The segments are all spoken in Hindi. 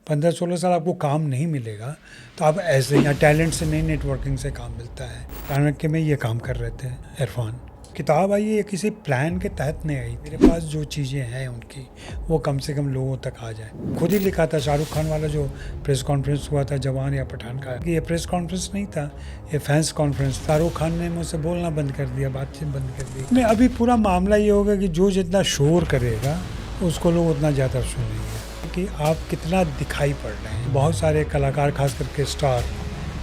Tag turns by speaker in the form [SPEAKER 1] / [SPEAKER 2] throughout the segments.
[SPEAKER 1] 15-16 साल आपको काम नहीं मिलेगा तो आप ऐसे या टैलेंट से नहीं, नेटवर्किंग से काम मिलता है। चाणक्य में ये काम कर रहे थे इरफान। किताब आई है किसी प्लान के तहत नहीं आई, मेरे पास जो चीज़ें हैं उनकी वो कम से कम लोगों तक आ जाए। खुद ही लिखा था शाहरुख खान वाला जो प्रेस कॉन्फ्रेंस हुआ था जवान या पठान का, ये प्रेस कॉन्फ्रेंस नहीं था, ये फैंस कॉन्फ्रेंस। शाहरुख खान ने मुझसे बोलना बंद कर दिया, बातचीत बंद कर दी। नहीं, अभी पूरा मामला ये होगा कि जो जितना शोर करेगा उसको लोग उतना ज़्यादा सुनेंगे कि आप कितना दिखाई पड़ रहे हैं। बहुत सारे कलाकार, खास करके स्टार,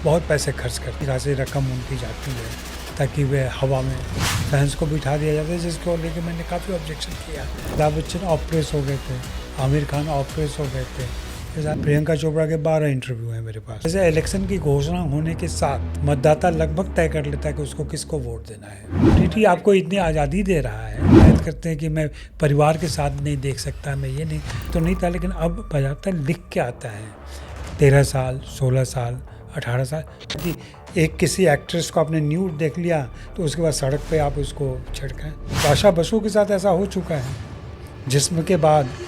[SPEAKER 1] बहुत पैसे खर्च करते, खासी रकम उनकी जाती है ताकि वे हवा में फैंस को बिठा दिया जाता है, जिसको लेकर मैंने काफ़ी ऑब्जेक्शन किया। अमिताभ बच्चन ऑफ प्रेस हो गए थे, आमिर खान ऑफ प्रेस हो गए थे, प्रियंका चोपड़ा के 12 इंटरव्यू हैं मेरे पास। जैसे इलेक्शन की घोषणा होने के साथ मतदाता लगभग तय कर लेता है कि उसको किसको वोट देना है। टीटी आपको इतनी आज़ादी दे रहा है, शायद करते हैं कि मैं परिवार के साथ नहीं देख सकता, मैं ये नहीं तो नहीं था, लेकिन अब बजाता लिख के आता है 13 साल, 16 साल, 18 साल कि एक किसी एक्ट्रेस को आपने न्यूड देख लिया तो उसके बाद सड़क पे आप उसको छिड़कें। तो आशा बसु के साथ ऐसा हो चुका है, जिस्म के बाद।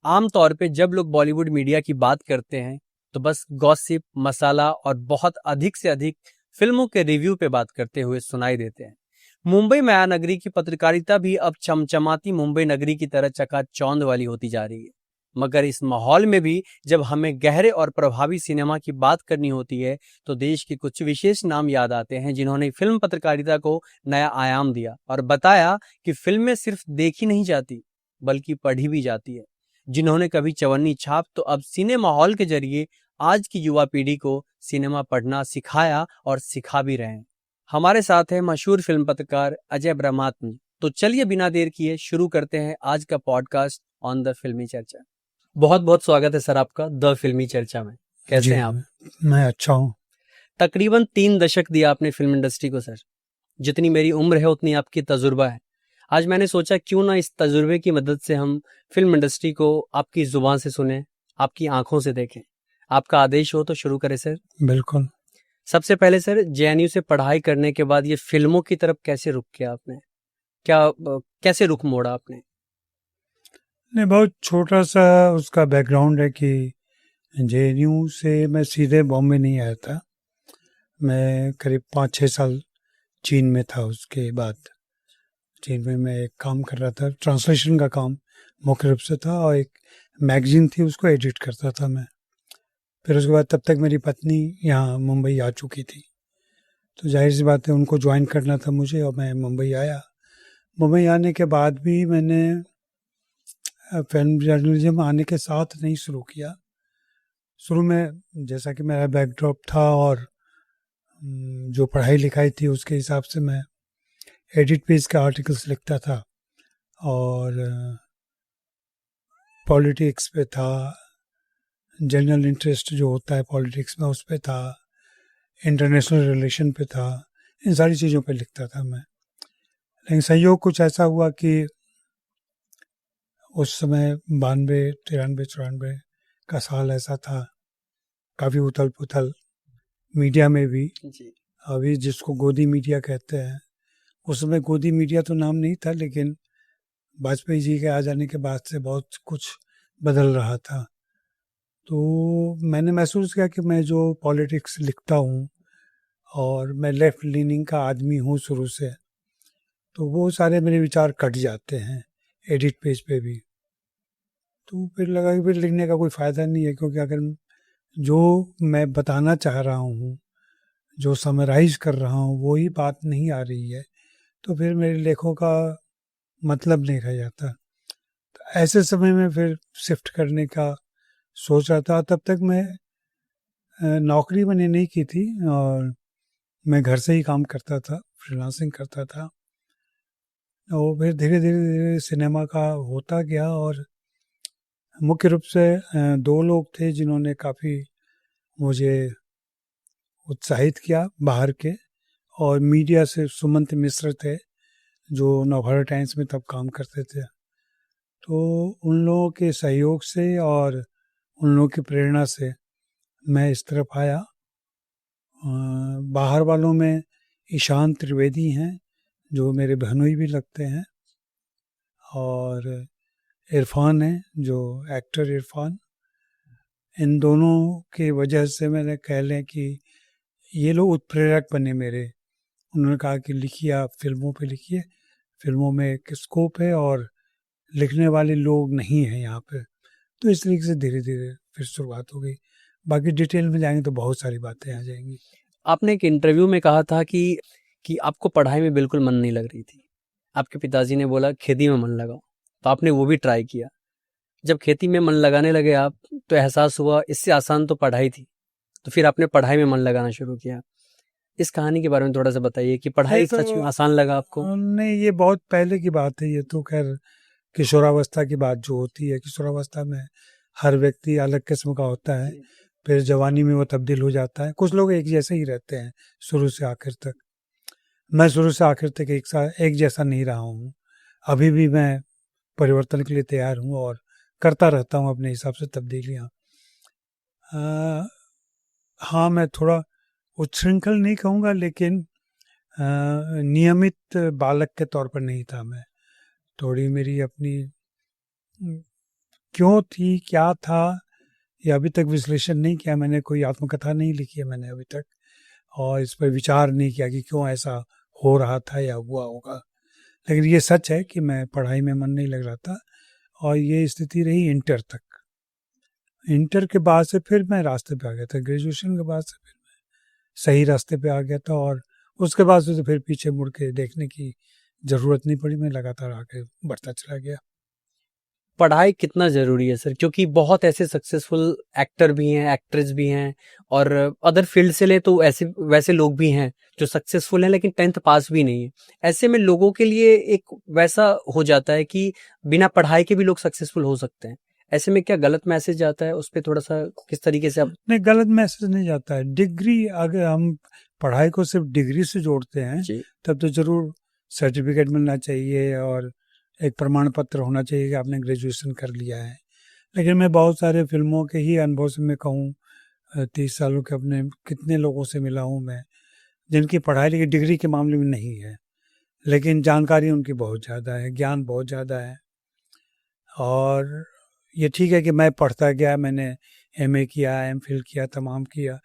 [SPEAKER 2] आमतौर पे जब लोग बॉलीवुड मीडिया की बात करते हैं तो बस गॉसिप, मसाला और बहुत अधिक से अधिक फिल्मों के रिव्यू पे बात करते हुए सुनाई देते हैं। मुंबई महानगरी की पत्रकारिता भी अब चमचमाती मुंबई नगरी की तरह चकाचौंध वाली होती जा रही है। मगर इस माहौल में भी जब हमें गहरे और प्रभावी सिनेमा की बात करनी होती है तो देश के कुछ विशेष नाम याद आते हैं, जिन्होंने फिल्म पत्रकारिता को नया आयाम दिया और बताया कि फिल्में सिर्फ देखी नहीं जाती बल्कि पढ़ी भी जाती है। जिन्होंने कभी चवन्नी छाप तो अब सिनेमा हॉल के जरिए आज की युवा पीढ़ी को सिनेमा पढ़ना सिखाया और सिखा भी रहे हैं। हमारे साथ है मशहूर फिल्म पत्रकार अजय ब्रह्मात्म। तो चलिए बिना देर किए शुरू करते हैं आज का पॉडकास्ट ऑन द फिल्मी चर्चा। बहुत बहुत स्वागत है सर आपका द फिल्मी चर्चा में। कैसे हैं आप?
[SPEAKER 1] मैं अच्छा हूँ।
[SPEAKER 2] तकरीबन 3 दशक दिया आपने फिल्म इंडस्ट्री को सर। जितनी मेरी उम्र है उतनी आपकी तजुर्बा है। आज मैंने सोचा क्यों ना इस तजुर्बे की मदद से हम फिल्म इंडस्ट्री को आपकी जुबान से सुने, आपकी आंखों से देखें। आपका आदेश हो तो शुरू करें सर।
[SPEAKER 1] बिल्कुल।
[SPEAKER 2] सबसे पहले सर, जेएनयू से पढ़ाई करने के बाद ये फिल्मों की तरफ कैसे रुख किया आपने? कैसे रुख मोड़ा आपने?
[SPEAKER 1] नहीं, बहुत छोटा सा उसका बैकग्राउंड है कि जेएनयू से मैं सीधे बॉम्बे नहीं आया था। मैं करीब 5-6 साल चीन में था। उसके बाद चीन में मैं एक काम कर रहा था, ट्रांसलेशन का काम मुख्य रूप से था, और एक मैगजीन थी उसको एडिट करता था मैं। फिर उसके बाद तब तक मेरी पत्नी यहाँ मुंबई आ चुकी थी, तो जाहिर सी बात है उनको ज्वाइन करना था मुझे, और मैं मुंबई आया। मुंबई आने के बाद भी मैंने फिल्म जर्नलिज्म आने के साथ नहीं शुरू किया। शुरू में जैसा कि मेरा बैकड्रॉप था और जो पढ़ाई लिखाई थी उसके हिसाब से मैं एडिट पेज के आर्टिकल्स लिखता था, और पॉलिटिक्स पे था, जनरल इंटरेस्ट जो होता है पॉलिटिक्स में उस पे था, इंटरनेशनल रिलेशन पे था, इन सारी चीज़ों पे लिखता था मैं। लेकिन संयोग कुछ ऐसा हुआ कि उस समय 92, 93, 94 का साल ऐसा था, काफ़ी उथल पुथल मीडिया में भी
[SPEAKER 2] जी।
[SPEAKER 1] अभी जिसको गोदी मीडिया कहते हैं, उस समय गोदी मीडिया तो नाम नहीं था, लेकिन वाजपेयी जी के आ जाने के बाद से बहुत कुछ बदल रहा था। तो मैंने महसूस किया कि मैं जो पॉलिटिक्स लिखता हूँ और मैं लेफ्ट लीनिंग का आदमी हूँ शुरू से, तो वो सारे मेरे विचार कट जाते हैं एडिट पेज पे भी। तो फिर लगा कि फिर लिखने का कोई फ़ायदा नहीं है, क्योंकि अगर जो मैं बताना चाह रहा हूँ, जो समराइज़ कर रहा हूँ, वही बात नहीं आ रही है, तो फिर मेरे लेखों का मतलब नहीं रह जाता। तो ऐसे समय में फिर शिफ्ट करने का सोच रहा था। तब तक मैं नौकरी मैंने नहीं की थी और मैं घर से ही काम करता था, फ्रीलांसिंग करता था। और फिर धीरे धीरे सिनेमा का होता गया, और मुख्य रूप से 2 लोग थे जिन्होंने काफ़ी मुझे उत्साहित किया बाहर के, और मीडिया से सुमंत मिश्र थे जो नवभारत टाइम्स में तब काम करते थे। तो उन लोगों के सहयोग से और उन लोगों की प्रेरणा से मैं इस तरफ आया। बाहर वालों में ईशान त्रिवेदी हैं जो मेरे बहनोई भी लगते हैं, और इरफान है जो एक्टर इरफान। इन दोनों के वजह से मैंने कह लें कि ये लोग उत्प्रेरक बने मेरे। उन्होंने कहा कि लिखिए, आप फिल्मों पे लिखिए, फिल्मों में एक स्कोप है और लिखने वाले लोग नहीं हैं यहाँ पे। तो इस तरीके से धीरे धीरे फिर शुरुआत हो गई। बाकी डिटेल में जाएंगे तो बहुत सारी बातें आ जाएंगी।
[SPEAKER 2] आपने एक इंटरव्यू में कहा था कि आपको पढ़ाई में बिल्कुल मन नहीं लग रही थी। आपके पिताजी ने बोला खेती में मन लगाओ, तो आपने वो भी ट्राई किया। जब खेती में मन लगाने लगे आप, तो एहसास हुआ इससे आसान तो पढ़ाई थी, तो फिर आपने पढ़ाई में मन लगाना शुरू किया। इस कहानी के बारे में थोड़ा सा बताइए कि पढ़ाई
[SPEAKER 1] तो
[SPEAKER 2] सच में आसान लगा आपको?
[SPEAKER 1] नहीं, ये बहुत पहले की बात है। ये तो खैर किशोरावस्था की बात जो होती है, किशोरावस्था में हर व्यक्ति अलग किस्म का होता है, फिर जवानी में वो तब्दील हो जाता है। कुछ लोग एक जैसे ही रहते हैं शुरू से आखिर तक। मैं शुरू से आखिर तक एक जैसा नहीं रहा हूँ। अभी भी मैं परिवर्तन के लिए तैयार हूँ और करता रहता हूँ अपने हिसाब से तब्दीलियाँ। हाँ, मैं थोड़ा उच्छृंखल नहीं कहूँगा, लेकिन नियमित बालक के तौर पर नहीं था मैं। थोड़ी मेरी अपनी क्यों थी, क्या था, ये अभी तक विश्लेषण नहीं किया मैंने। कोई आत्मकथा नहीं लिखी है मैंने अभी तक, और इस पर विचार नहीं किया कि क्यों ऐसा हो रहा था या हुआ होगा। लेकिन ये सच है कि मैं पढ़ाई में मन नहीं लग रहा था, और ये स्थिति रही इंटर तक। इंटर के बाद से फिर मैं रास्ते पे आ गया था। ग्रेजुएशन के बाद से फिर मैं सही रास्ते पे आ गया था, और उसके बाद से तो फिर पीछे मुड़ के देखने की ज़रूरत नहीं पड़ी। मैं लगातार आगे बढ़ता चला गया।
[SPEAKER 2] पढ़ाई कितना ज़रूरी है सर? क्योंकि बहुत ऐसे सक्सेसफुल एक्टर भी हैं, एक्ट्रेस भी हैं, और अदर फील्ड से ले तो ऐसे वैसे लोग भी हैं जो सक्सेसफुल हैं लेकिन 10th पास भी नहीं है। ऐसे में लोगों के लिए एक वैसा हो जाता है कि बिना पढ़ाई के भी लोग सक्सेसफुल हो सकते हैं। ऐसे में क्या गलत मैसेज जाता है? उस पर थोड़ा सा किस तरीके से आप...
[SPEAKER 1] नहीं, गलत मैसेज नहीं जाता है। डिग्री, अगर हम पढ़ाई को सिर्फ डिग्री से जोड़ते हैं
[SPEAKER 2] जी,
[SPEAKER 1] तब तो ज़रूर सर्टिफिकेट मिलना चाहिए और एक प्रमाण पत्र होना चाहिए कि आपने ग्रेजुएशन कर लिया है। लेकिन मैं बहुत सारे फिल्मों के ही अनुभव से मैं कहूँ, 30 सालों के अपने कितने लोगों से मिला हूँ मैं, जिनकी पढ़ाई लिखी डिग्री के मामले में नहीं है, लेकिन जानकारी उनकी बहुत ज़्यादा है, ज्ञान बहुत ज़्यादा है। और ये ठीक है कि मैं पढ़ता गया, मैंने एमए किया, एमफिल किया, तमाम किया,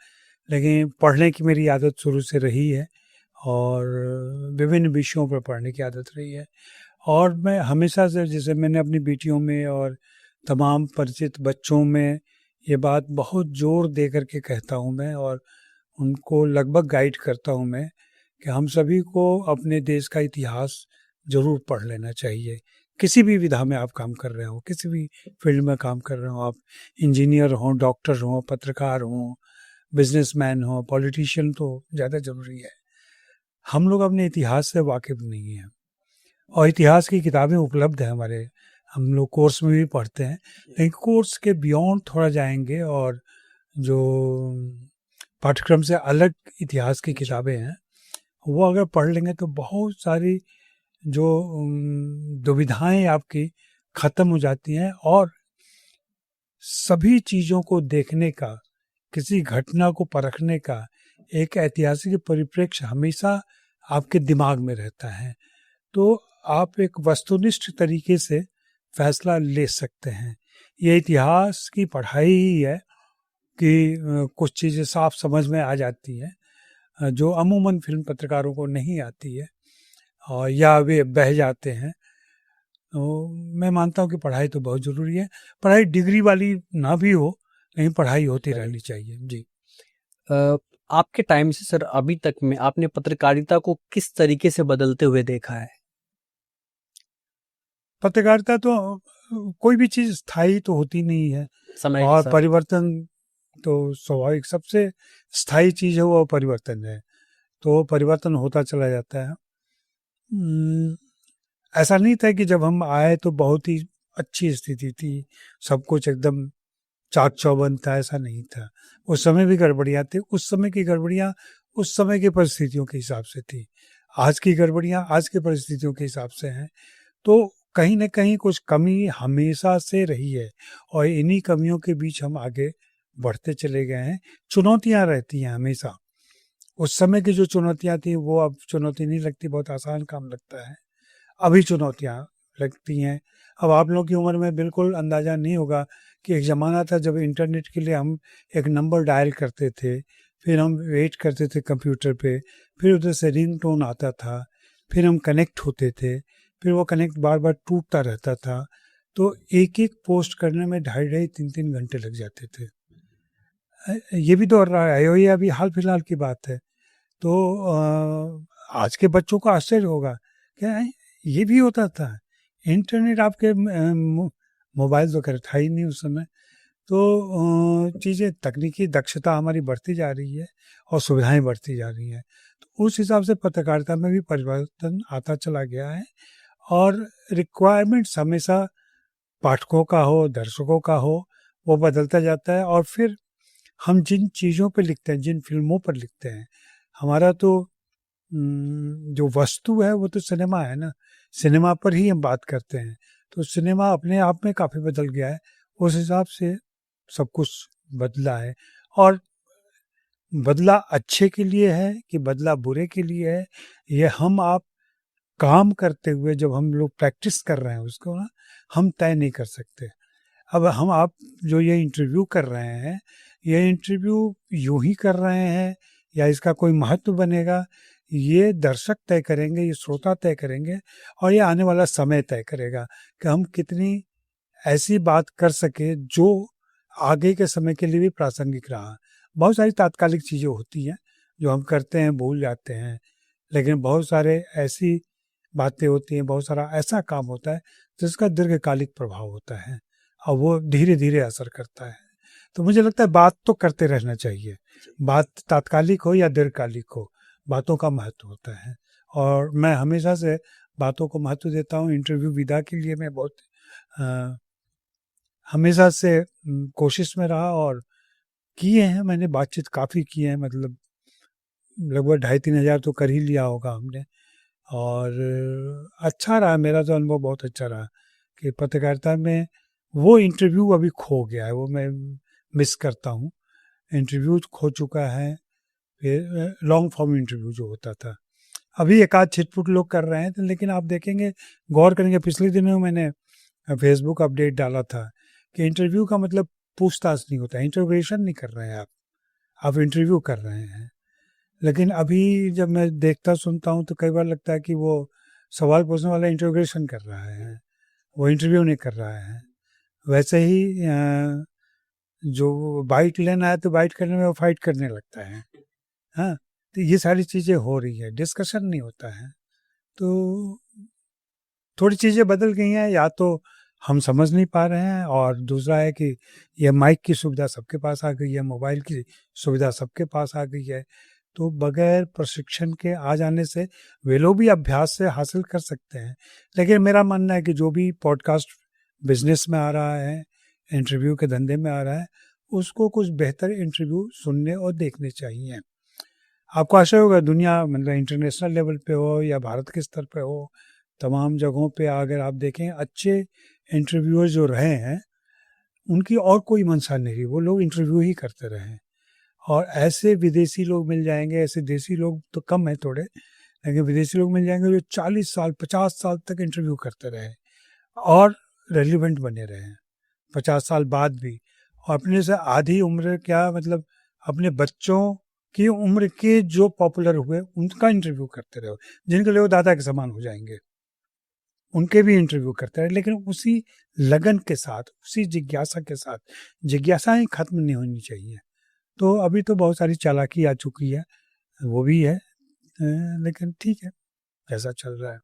[SPEAKER 1] लेकिन पढ़ने की मेरी आदत शुरू से रही है, और विभिन्न विषयों पर पढ़ने की आदत रही है। और मैं हमेशा से, जैसे मैंने अपनी बेटियों में और तमाम परिचित बच्चों में ये बात बहुत जोर दे करके कहता हूँ मैं, और उनको लगभग गाइड करता हूँ मैं, कि हम सभी को अपने देश का इतिहास ज़रूर पढ़ लेना चाहिए। किसी भी विधा में आप काम कर रहे हो, किसी भी फील्ड में काम कर रहे हो, आप इंजीनियर हों, डॉक्टर हों, पत्रकार हों, बिजनेसमैन हों, पॉलिटिशियन, तो ज़्यादा ज़रूरी है। हम लोग अपने इतिहास से वाकिफ़ नहीं हैं, और इतिहास की किताबें उपलब्ध हैं हमारे, हम लोग कोर्स में भी पढ़ते हैं, लेकिन कोर्स के बियॉन्ड थोड़ा जाएंगे और जो पाठ्यक्रम से अलग इतिहास की किताबें हैं वो अगर पढ़ लेंगे तो बहुत सारी जो दुविधाएं आपकी ख़त्म हो जाती हैं, और सभी चीज़ों को देखने का, किसी घटना को परखने का एक ऐतिहासिक परिप्रेक्ष्य हमेशा आपके दिमाग में रहता है। तो आप एक वस्तुनिष्ठ तरीके से फैसला ले सकते हैं। ये इतिहास की पढ़ाई ही है कि कुछ चीज़ें साफ समझ में आ जाती हैं, जो अमूमन फिल्म पत्रकारों को नहीं आती है, और या वे बह जाते हैं। तो मैं मानता हूँ कि पढ़ाई तो बहुत ज़रूरी है। पढ़ाई डिग्री वाली ना भी हो, लेकिन पढ़ाई होती रहनी चाहिए। जी।
[SPEAKER 2] आपके टाइम से सर अभी तक में आपने पत्रकारिता को किस तरीके से बदलते हुए देखा है?
[SPEAKER 1] पत्रकारिता तो कोई भी चीज़ स्थायी तो होती नहीं है,
[SPEAKER 2] समय के
[SPEAKER 1] और
[SPEAKER 2] साथ
[SPEAKER 1] परिवर्तन तो स्वाभाविक, सबसे स्थायी चीज़ है वो परिवर्तन है, तो परिवर्तन होता चला जाता है। ऐसा नहीं था कि जब हम आए तो बहुत ही अच्छी स्थिति थी, सब कुछ एकदम चाक चौबंद था, ऐसा नहीं था। उस समय भी गड़बड़ियाँ थी। उस समय की गड़बड़ियाँ उस समय की परिस्थितियों के हिसाब से थी। आज की गड़बड़ियाँ आज की परिस्थितियों के हिसाब से हैं। तो कहीं न कहीं कुछ कमी हमेशा से रही है और इन्हीं कमियों के बीच हम आगे बढ़ते चले गए हैं। चुनौतियाँ रहती हैं हमेशा। उस समय की जो चुनौतियाँ थी वो अब चुनौती नहीं लगती, बहुत आसान काम लगता है। अभी चुनौतियाँ लगती हैं। अब आप लोगों की उम्र में बिल्कुल अंदाज़ा नहीं होगा कि एक ज़माना था जब इंटरनेट के लिए हम एक नंबर डायल करते थे, फिर हम वेट करते थे कंप्यूटर पे, फिर उधर से रिंगटोन आता था, फिर हम कनेक्ट होते थे, फिर वो कनेक्ट बार-बार टूटता रहता था। तो एक-एक पोस्ट करने में ढाई-ढाई 3-3 घंटे लग जाते थे। ये भी दौर रहा है और ये अभी हाल-फिलहाल की बात है। तो आज के बच्चों को आश्चर्य होगा, क्या है ये भी होता था? इंटरनेट आपके मोबाइल तो खैर था ही नहीं उस समय। तो चीज़ें तकनीकी दक्षता हमारी बढ़ती जा रही है और सुविधाएँ बढ़ती जा रही हैं। तो उस हिसाब से पत्रकारिता में भी परिवर्तन आता चला गया है और रिक्वायरमेंट्स हमेशा पाठकों का हो, दर्शकों का हो, वो बदलता जाता है और फिर हम जिन चीज़ों पे लिखते हैं, जिन फ़िल्मों पर लिखते हैं, हमारा तो जो वस्तु है वो तो सिनेमा है ना, सिनेमा पर ही हम बात करते हैं। तो सिनेमा अपने आप में काफ़ी बदल गया है, उस हिसाब से सब कुछ बदला है और बदला अच्छे के लिए है कि बदला बुरे के लिए है, ये हम आप काम करते हुए जब हम लोग प्रैक्टिस कर रहे हैं उसको ना, हम तय नहीं कर सकते। अब हम आप जो ये इंटरव्यू कर रहे हैं, ये इंटरव्यू यूँ ही कर रहे हैं या इसका कोई महत्व बनेगा, ये दर्शक तय करेंगे, ये श्रोता तय करेंगे और ये आने वाला समय तय करेगा कि हम कितनी ऐसी बात कर सकें जो आगे के समय के लिए भी प्रासंगिक रहा। बहुत सारी तात्कालिक चीज़ें होती हैं, जो हम करते हैं, भूल जाते हैं, लेकिन बहुत सारे ऐसी बातें होती हैं, बहुत सारा ऐसा काम होता है, जिसका दीर्घकालिक प्रभाव होता है और वो धीरे-धीरे असर करता है। तो मुझे लगता है बात तो करते रहना चाहिए। बात तात्कालिक हो या दीर्घकालिक हो, बातों का महत्व होता है और मैं हमेशा से बातों को महत्व देता हूँ। इंटरव्यू विदा के लिए मैं बहुत अ, हमेशा से कोशिश में रहा और किए हैं मैंने, बातचीत काफ़ी की है, मतलब लगभग 2,500-3 हज़ार तो कर ही लिया होगा हमने और अच्छा रहा, मेरा तो अनुभव बहुत अच्छा रहा कि पत्रकारिता में वो इंटरव्यू अभी खो गया है, वो मैं मिस करता हूँ। इंटरव्यू खो चुका है, फिर लॉन्ग फॉर्म इंटरव्यू जो होता था। अभी एक-आध छिटपुट लोग कर रहे हैं, तो लेकिन आप देखेंगे, गौर करेंगे, पिछले दिनों मैंने फेसबुक अपडेट डाला था कि इंटरव्यू का मतलब पूछताछ नहीं होता है, इंटरोगेशन नहीं कर रहे हैं आप इंटरव्यू कर रहे हैं। लेकिन अभी जब मैं देखता सुनता हूँ तो कई बार लगता है कि वो सवाल पूछने वाला इंटरोगेशन कर रहा है, वो इंटरव्यू नहीं कर रहा है। वैसे ही जो बाइट लेना है तो बाइट करने में वो फाइट करने लगता है। हाँ, तो ये सारी चीज़ें हो रही है, डिस्कशन नहीं होता है। तो थोड़ी चीज़ें बदल गई हैं, या तो हम समझ नहीं पा रहे हैं और दूसरा है कि ये माइक की सुविधा सबके पास आ गई है, मोबाइल की सुविधा सबके पास आ गई है। तो बगैर प्रशिक्षण के आ जाने से वे लोग भी अभ्यास से हासिल कर सकते हैं। लेकिन मेरा मानना है कि जो भी पॉडकास्ट बिज़नेस में आ रहा है, इंटरव्यू के धंधे में आ रहा है, उसको कुछ बेहतर इंटरव्यू सुनने और देखने चाहिए। आपको आशा होगा, दुनिया मतलब इंटरनेशनल लेवल पे हो या भारत के स्तर पे हो, तमाम जगहों पे अगर आप देखें अच्छे इंटरव्यूअर जो रहे हैं, उनकी और कोई मंशा नहीं रही, वो लोग इंटरव्यू ही करते रहे हैं। और ऐसे विदेशी लोग मिल जाएँगे, ऐसे देसी लोग तो कम हैं थोड़े, लेकिन विदेशी लोग मिल जाएँगे जो 40 साल, 50 साल तक इंटरव्यू करते रहे और रेलेवेंट बने रहे हैं, 50 साल बाद भी। और अपने से आधी उम्र, क्या मतलब अपने बच्चों की उम्र के जो पॉपुलर हुए, उनका इंटरव्यू करते रहे, जिनके लिए वो दादा के समान हो जाएँगे, उनके भी इंटरव्यू करते रहे, लेकिन उसी लगन के साथ, उसी जिज्ञासा के साथ। जिज्ञासाएँ खत्म नहीं होनी चाहिए। तो अभी तो बहुत सारी चालाकी आ चुकी है, वो भी है, लेकिन ठीक है, ऐसा चल रहा है।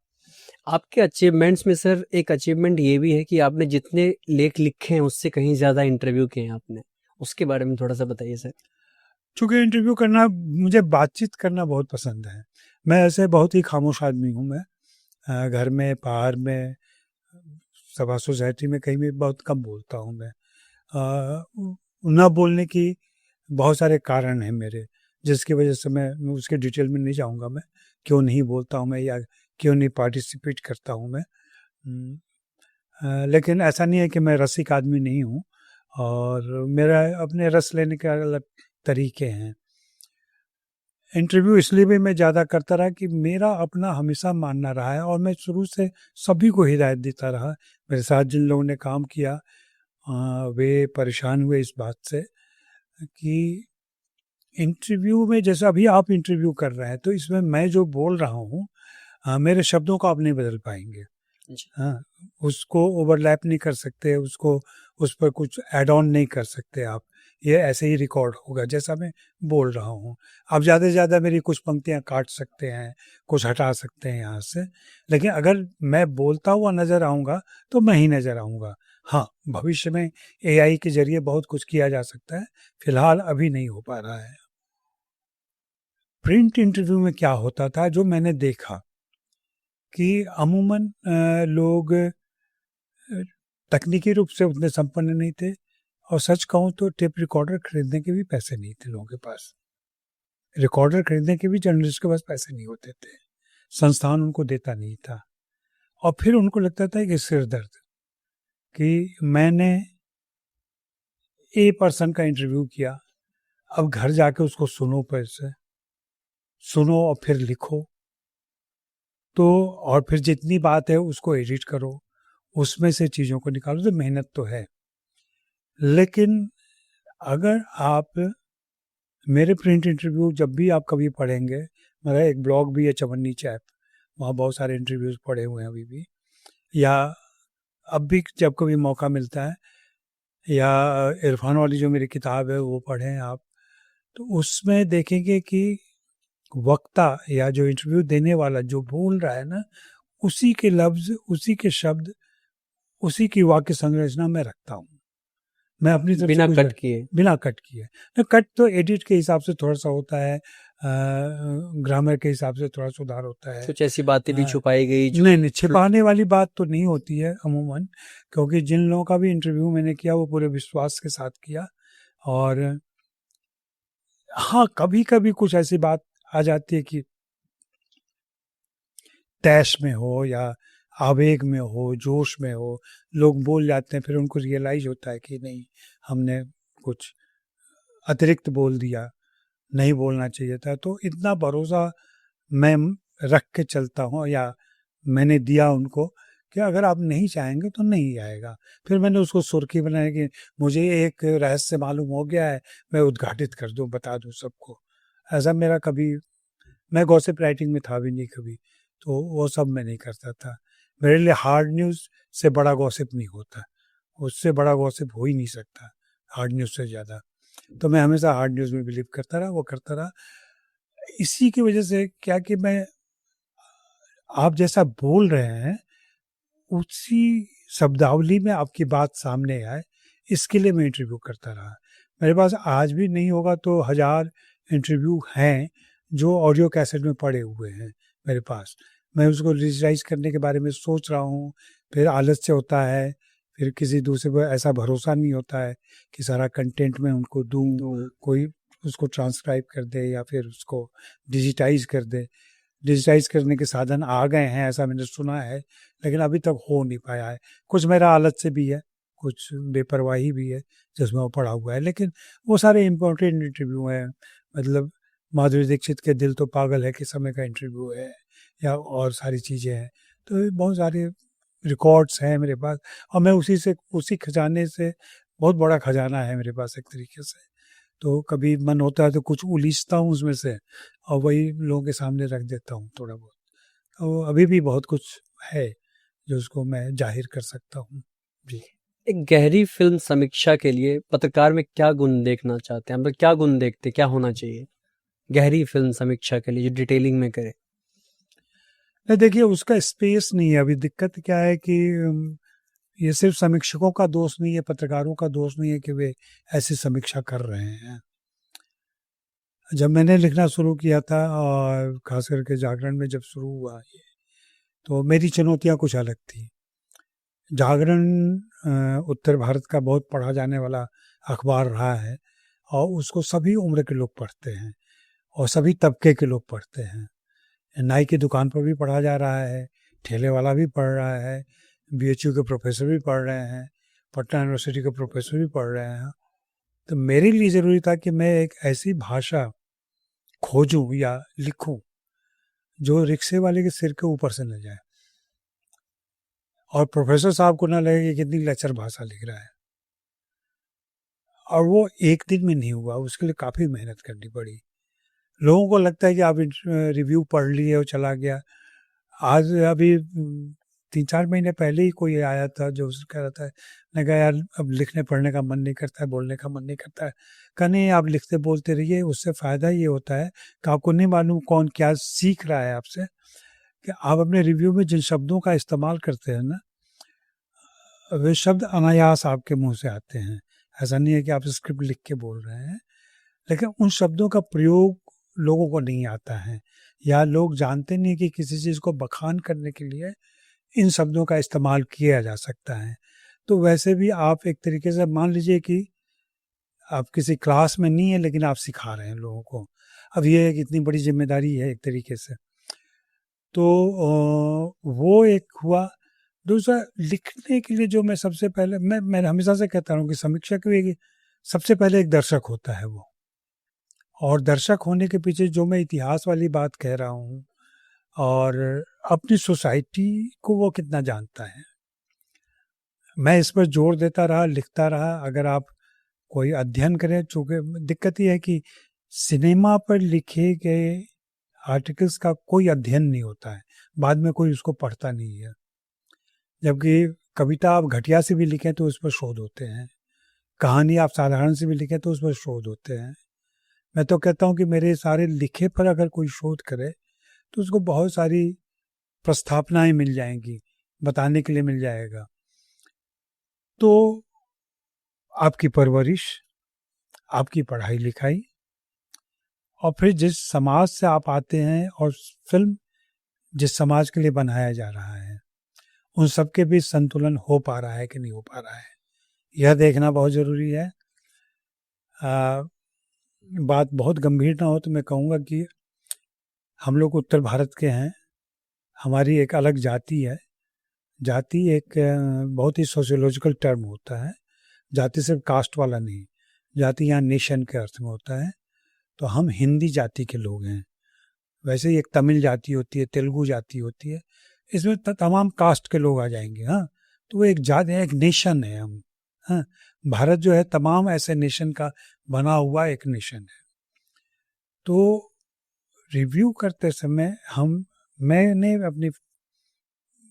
[SPEAKER 2] आपके अचीवमेंट्स में सर एक अचीवमेंट ये भी है कि आपने जितने लेख लिखे हैं उससे कहीं ज़्यादा इंटरव्यू किए हैं आपने, उसके बारे में थोड़ा सा बताइए सर।
[SPEAKER 1] चूँकि इंटरव्यू करना, मुझे बातचीत करना बहुत पसंद है। मैं ऐसे बहुत ही खामोश आदमी हूँ मैं। घर में, बाहर में, सभा सोसाइटी में कहीं भी बहुत कम बोलता हूँ मैं। ना बोलने की बहुत सारे कारण हैं मेरे। जिसकी वजह से मैं उसके डिटेल में नहीं जाऊंगा, मैं क्यों नहीं बोलता हूँ मैं, या क्यों नहीं पार्टिसिपेट करता हूँ मैं। लेकिन ऐसा नहीं है कि मैं रसिक आदमी नहीं हूँ, और मेरा अपने रस लेने के अलग तरीके हैं। इंटरव्यू इसलिए भी मैं ज़्यादा करता रहा कि मेरा अपना हमेशा मानना रहा है, और मैं शुरू से सभी को हिदायत देता रहा। मेरे साथ जिन लोगों ने काम किया वे परेशान हुए इस बात से कि इंटरव्यू में, जैसे अभी आप इंटरव्यू कर रहे हैं, तो इसमें मैं जो बोल रहा हूँ मेरे शब्दों को आप नहीं बदल पाएंगे। हाँ, उसको ओवरलैप नहीं कर सकते, उसको उस पर कुछ ऐड ऑन नहीं कर सकते आप। ये ऐसे ही रिकॉर्ड होगा जैसा मैं बोल रहा हूँ। आप ज़्यादा से ज़्यादा मेरी कुछ पंक्तियाँ काट सकते हैं, कुछ हटा सकते हैं यहाँ से, लेकिन अगर मैं बोलता हुआ नज़र आऊँगा तो मैं ही नज़र आऊँगा। हाँ, भविष्य में एआई के ज़रिए बहुत कुछ किया जा सकता है, फिलहाल अभी नहीं हो पा रहा है। प्रिंट इंटरव्यू में क्या होता था, जो मैंने देखा कि अमूमन लोग तकनीकी रूप से उतने संपन्न नहीं थे, और सच कहूँ तो टेप रिकॉर्डर खरीदने के भी पैसे नहीं थे लोगों के पास। रिकॉर्डर खरीदने के भी जर्नलिस्ट के पास पैसे नहीं होते थे, संस्थान उनको देता नहीं था। और फिर उनको लगता था कि सिर दर्द, कि मैंने ए पर्सन का इंटरव्यू किया, अब घर जाके उसको सुनो, पैसे सुनो और फिर लिखो, तो और फिर जितनी बात है उसको एडिट करो, उसमें से चीज़ों को निकालो, तो मेहनत तो है। लेकिन अगर आप मेरे प्रिंट इंटरव्यू जब भी आप कभी पढ़ेंगे, मेरा एक ब्लॉग भी है चवन्नी चैप, वहाँ बहुत सारे इंटरव्यूज़ पढ़े हुए हैं अभी भी, या अब भी जब कभी मौका मिलता है, या इरफान वाली जो मेरी किताब है वो पढ़ें आप, तो उसमें देखेंगे कि वक्ता या जो इंटरव्यू देने वाला जो बोल रहा है ना, उसी के लफ्ज़, उसी के शब्द, उसी की वाक्य संरचना मैं रखता हूँ। मैं अपनी तरफ
[SPEAKER 2] बिना
[SPEAKER 1] से
[SPEAKER 2] कट किए।
[SPEAKER 1] बिना कट किए। कट तो एडिट के हिसाब से थोड़ा सा होता है, ग्रामर के हिसाब से थोड़ा सुधार होता है।
[SPEAKER 2] कुछ ऐसी बातें भी छुपाई गई जो
[SPEAKER 1] नहीं, छिपाने वाली बात तो नहीं होती है अमूमन, क्योंकि जिन लोगों का भी इंटरव्यू मैंने किया वो पूरे विश्वास के साथ किया। और हाँ, कभी कभी कुछ ऐसी बात आ जाती है कि तैश में हो या आवेग में हो, जोश में हो, लोग बोल जाते हैं, फिर उनको रियलाइज होता है कि नहीं, हमने कुछ अतिरिक्त बोल दिया, नहीं बोलना चाहिए था। तो इतना भरोसा मैं रख के चलता हूँ, या मैंने दिया उनको, कि अगर आप नहीं चाहेंगे तो नहीं आएगा। फिर मैंने उसको सुर्खी बनाया कि मुझे एक रहस्य मालूम हो गया है, मैं उद्घाटित कर दूँ, बता दूँ सबको। ऐसा मेरा कभी, मैं गॉसिप राइटिंग में था भी नहीं कभी, तो वो सब मैं नहीं करता था। मेरे लिए हार्ड न्यूज़ से बड़ा गॉसिप नहीं होता, उससे बड़ा गॉसिप हो ही नहीं सकता हार्ड न्यूज़ से ज़्यादा। तो मैं हमेशा हार्ड न्यूज़ में बिलीव करता रहा, वो करता रहा। इसी की वजह से क्या कि मैं, आप जैसा बोल रहे हैं उसी शब्दावली में आपकी बात सामने आए, इसके लिए मैं इंटरव्यू करता रहा। मेरे पास आज भी नहीं होगा तो 1000 इंटरव्यू हैं जो ऑडियो कैसेट में पड़े हुए हैं मेरे पास। मैं उसको डिजिटाइज करने के बारे में सोच रहा हूँ, फिर आलस्य होता है, फिर किसी दूसरे पर ऐसा भरोसा नहीं होता है कि सारा कंटेंट मैं उनको दूँ, कोई उसको ट्रांसक्राइब कर दे या फिर उसको डिजिटाइज कर दे। डिजिटाइज करने के साधन आ गए हैं ऐसा मैंने सुना है, लेकिन अभी तक हो नहीं पाया है। कुछ मेरा आलस से भी है, कुछ बेपरवाही भी है जिसमें वो पड़ा हुआ है, लेकिन वो सारे इम्पोर्टेंट इंटरव्यू हैं। मतलब माधुरी दीक्षित के दिल तो पागल है कि समय का इंटरव्यू है, या और सारी चीज़ें हैं। तो बहुत सारे रिकॉर्ड्स हैं मेरे पास, और मैं उसी खजाने से, बहुत बड़ा खजाना है मेरे पास एक तरीके से। तो कभी मन होता है तो कुछ उलीचता हूँ उसमें से, और वही लोगों के सामने रख देता हूँ थोड़ा बहुत। तो अभी भी बहुत कुछ है जो उसको मैं जाहिर कर सकता हूँ। जी।
[SPEAKER 2] एक गहरी फिल्म समीक्षा के लिए पत्रकार में क्या गुण देखना चाहते हैं, मतलब क्या गुण देखते, क्या होना चाहिए गहरी फिल्म समीक्षा के लिए जो डिटेलिंग में करे?
[SPEAKER 1] नहीं, देखिए उसका स्पेस नहीं है अभी। दिक्कत क्या है कि ये सिर्फ समीक्षकों का दोष नहीं है, पत्रकारों का दोष नहीं है कि वे ऐसी समीक्षा कर रहे हैं। जब मैंने लिखना शुरू किया था, और खास करके जागरण में जब शुरू हुआ ये, तो मेरी चुनौतियाँ कुछ अलग थी। जागरण उत्तर भारत का बहुत पढ़ा जाने वाला अखबार रहा है, और उसको सभी उम्र के लोग पढ़ते हैं। और सभी तबके के लोग पढ़ते हैं। नाई की दुकान पर भी पढ़ा जा रहा है, ठेले वाला भी पढ़ रहा है, बीएचयू के प्रोफेसर भी पढ़ रहे हैं, पटना यूनिवर्सिटी के प्रोफेसर भी पढ़ रहे हैं। तो मेरे लिए ज़रूरी था कि मैं एक ऐसी भाषा खोजूं या लिखूं जो रिक्शे वाले के सिर के ऊपर से न जाए और प्रोफेसर साहब को ना लगे कि कितनी लचर भाषा लिख रहा है। और वो एक दिन में नहीं हुआ, उसके लिए काफ़ी मेहनत करनी पड़ी। लोगों को लगता है कि आप रिव्यू पढ़ लिए और चला गया। आज अभी 3-4 महीने पहले ही कोई आया था जो कह रहा था, मैं कहा यार अब लिखने पढ़ने का मन नहीं करता है, बोलने का मन नहीं करता है। कहा नहीं, आप लिखते बोलते रहिए, उससे फ़ायदा ये होता है कि आपको नहीं मालूम कौन क्या सीख रहा है आपसे, कि आप अपने रिव्यू में जिन शब्दों का इस्तेमाल करते हैं ना, वे शब्द अनायास आपके मुंह से आते हैं। ऐसा नहीं है कि आप स्क्रिप्ट लिख के बोल रहे हैं, लेकिन उन शब्दों का प्रयोग लोगों को नहीं आता है, या लोग जानते नहीं कि किसी चीज़ को बखान करने के लिए इन शब्दों का इस्तेमाल किया जा सकता है। तो वैसे भी आप एक तरीके से मान लीजिए कि आप किसी क्लास में नहीं है लेकिन आप सिखा रहे हैं लोगों को। अब ये एक इतनी बड़ी जिम्मेदारी है एक तरीके से। तो वो एक हुआ। दूसरा, लिखने के लिए जो मैं सबसे पहले मैं हमेशा से कहता हूँ कि समीक्षक भी सबसे पहले एक दर्शक होता है वो, और दर्शक होने के पीछे जो मैं इतिहास वाली बात कह रहा हूँ और अपनी सोसाइटी को वो कितना जानता है, मैं इस पर जोर देता रहा, लिखता रहा। अगर आप कोई अध्ययन करें, चूँकि दिक्कत ये है कि सिनेमा पर लिखे गए आर्टिकल्स का कोई अध्ययन नहीं होता है, बाद में कोई उसको पढ़ता नहीं है। जबकि कविता आप घटिया से भी लिखें तो उस पर शोध होते हैं, कहानी आप साधारण से भी लिखें तो उस पर शोध होते हैं। मैं तो कहता हूँ कि मेरे सारे लिखे पर अगर कोई शोध करे तो उसको बहुत सारी प्रस्थापनाएं मिल जाएंगी, बताने के लिए मिल जाएगा। तो आपकी परवरिश, आपकी पढ़ाई लिखाई, और फिर जिस समाज से आप आते हैं और फिल्म जिस समाज के लिए बनाया जा रहा है, उन सब के बीच संतुलन हो पा रहा है कि नहीं हो पा रहा है, यह देखना बहुत ज़रूरी है। बात बहुत गंभीर ना हो तो मैं कहूँगा कि हम लोग उत्तर भारत के हैं, हमारी एक अलग जाति है। जाति एक बहुत ही सोशियोलॉजिकल टर्म होता है। जाति सिर्फ कास्ट वाला नहीं, जाति यहाँ नेशन के अर्थ में होता है। तो हम हिंदी जाति के लोग हैं। वैसे ही एक तमिल जाति होती है, तेलुगु जाति होती है, इसमें तमाम कास्ट के लोग आ जाएंगे। हाँ, तो वो एक जाति, एक नेशन है हम। हाँ, भारत जो है तमाम ऐसे नेशन का बना हुआ एक नेशन है। तो रिव्यू करते समय मैंने अपनी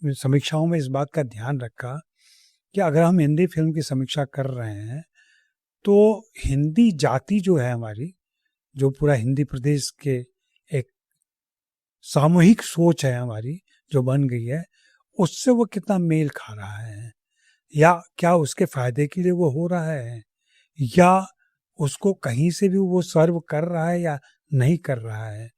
[SPEAKER 1] समीक्षाओं में इस बात का ध्यान रखा कि अगर हम हिंदी फिल्म की समीक्षा कर रहे हैं तो हिंदी जाति जो है हमारी, जो पूरा हिंदी प्रदेश के एक सामूहिक सोच है हमारी जो बन गई है, उससे वो कितना मेल खा रहा है, या क्या उसके फायदे के लिए वो हो रहा है, या उसको कहीं से भी वो सर्व कर रहा है या नहीं कर रहा है।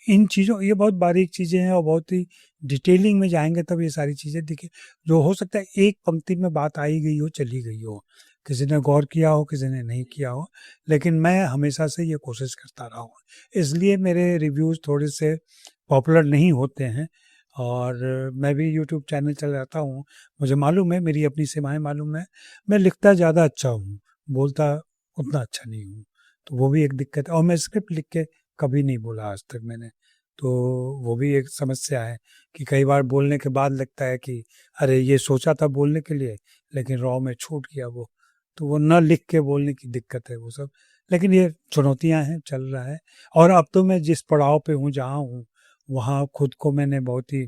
[SPEAKER 1] इन चीज़ों, ये बहुत बारीक चीज़ें हैं और बहुत ही डिटेलिंग में जाएंगे तब ये सारी चीज़ें दिखे। जो हो सकता है एक पंक्ति में बात आई गई हो, चली गई हो, किसी ने गौर किया हो, किसी ने नहीं किया हो, लेकिन मैं हमेशा से ये कोशिश करता रहा हूँ। इसलिए मेरे रिव्यूज़ थोड़े से पॉपुलर नहीं होते हैं। और मैं भी यूट्यूब चैनल चलाता हूँ, मुझे मालूम है, मेरी अपनी सीमाएँ मालूम है। मैं लिखता ज़्यादा अच्छा हूँ, बोलता उतना अच्छा नहीं हूँ, तो वो भी एक दिक्कत है। और मैं स्क्रिप्ट लिख के कभी नहीं बोला आज तक मैंने, तो वो भी एक समस्या है कि कई बार बोलने के बाद लगता है कि अरे ये सोचा था बोलने के लिए लेकिन रॉ में छूट गया वो, तो वो न लिख के बोलने की दिक्कत है वो सब। लेकिन ये चुनौतियां हैं, चल रहा है। और अब तो मैं जिस पड़ाव पे हूँ, जहाँ हूँ, वहाँ खुद को मैंने बहुत ही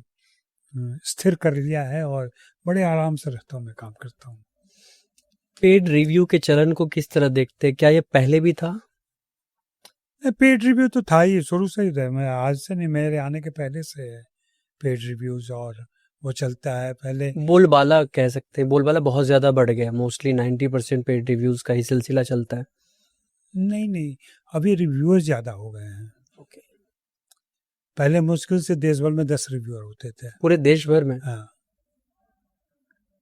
[SPEAKER 1] स्थिर कर लिया है और बड़े आराम से रहता हूँ, मैं काम करता हूँ।
[SPEAKER 2] पेड रिव्यू के चलन को किस तरह देखते हैं? क्या ये पहले भी था?
[SPEAKER 1] पेड रिव्यू तो था ही, शुरू से ही था। मैं आज से नहीं, मेरे आने के पहले से है पेड रिव्यूज, और वो चलता है। पहले
[SPEAKER 2] बोलबाला कह सकते हैं, बोलबाला बहुत ज्यादा बढ़ गया, मोस्टली 90% पेड रिव्यूज का ही सिलसिला चलता है।
[SPEAKER 1] नहीं, अभी रिव्यूअर्स ज्यादा हो गए हैं।
[SPEAKER 2] ओके।
[SPEAKER 1] पहले मुश्किल से देश भर में 10 रिव्यूअर होते थे।
[SPEAKER 2] पूरे देश भर में?
[SPEAKER 1] हाँ,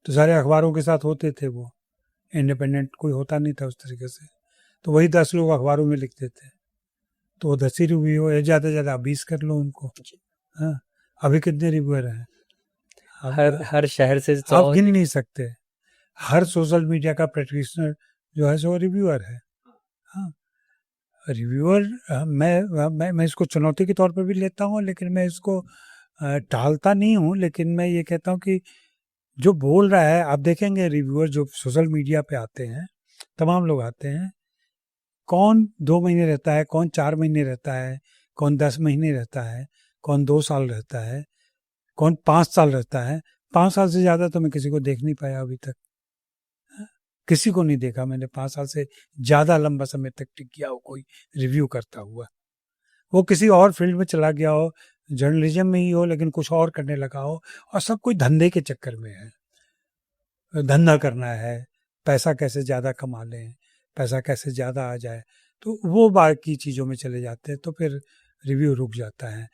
[SPEAKER 1] तो सारे अखबारों के साथ होते थे, वो इंडिपेंडेंट कोई होता नहीं था उस तरीके से, तो वही 10 लोग अखबारों में लिखते थे। तो 10 ही रिव्यू है, ज़्यादा से ज़्यादा 20 कर लो उनको। हाँ, अभी कितने रिव्यूअर हैं?
[SPEAKER 2] हर शहर से
[SPEAKER 1] आप
[SPEAKER 2] 100।
[SPEAKER 1] गिन नहीं सकते। हर सोशल मीडिया का प्रैक्टिशनर जो है सो रिव्यूअर है। हाँ, रिव्यूअर मैं इसको चुनौती के तौर पर भी लेता हूँ, लेकिन मैं इसको टालता नहीं हूँ। लेकिन मैं ये कहता हूँ कि जो बोल रहा है, आप देखेंगे रिव्यूअर जो सोशल मीडिया पे आते हैं, तमाम लोग आते हैं, कौन 2 महीने रहता है, कौन 4 महीने रहता है, कौन 10 महीने रहता है, कौन 2 साल रहता है, कौन 5 साल रहता है। 5 साल से ज़्यादा तो मैं किसी को देख नहीं पाया अभी तक। किसी को नहीं देखा मैंने 5 साल से ज़्यादा लंबा समय तक टिक गया हो कोई रिव्यू करता हुआ। वो किसी और फील्ड में चला गया हो, जर्नलिज्म में ही हो, लेकिन कुछ और करने लगा हो, और सब कोई धंधे के चक्कर में है। धंधा करना है, पैसा कैसे ज़्यादा कमा लें, पैसा कैसे ज़्यादा आ जाए, तो वो बाकी चीज़ों में चले जाते हैं, तो फिर रिव्यू रुक जाता है।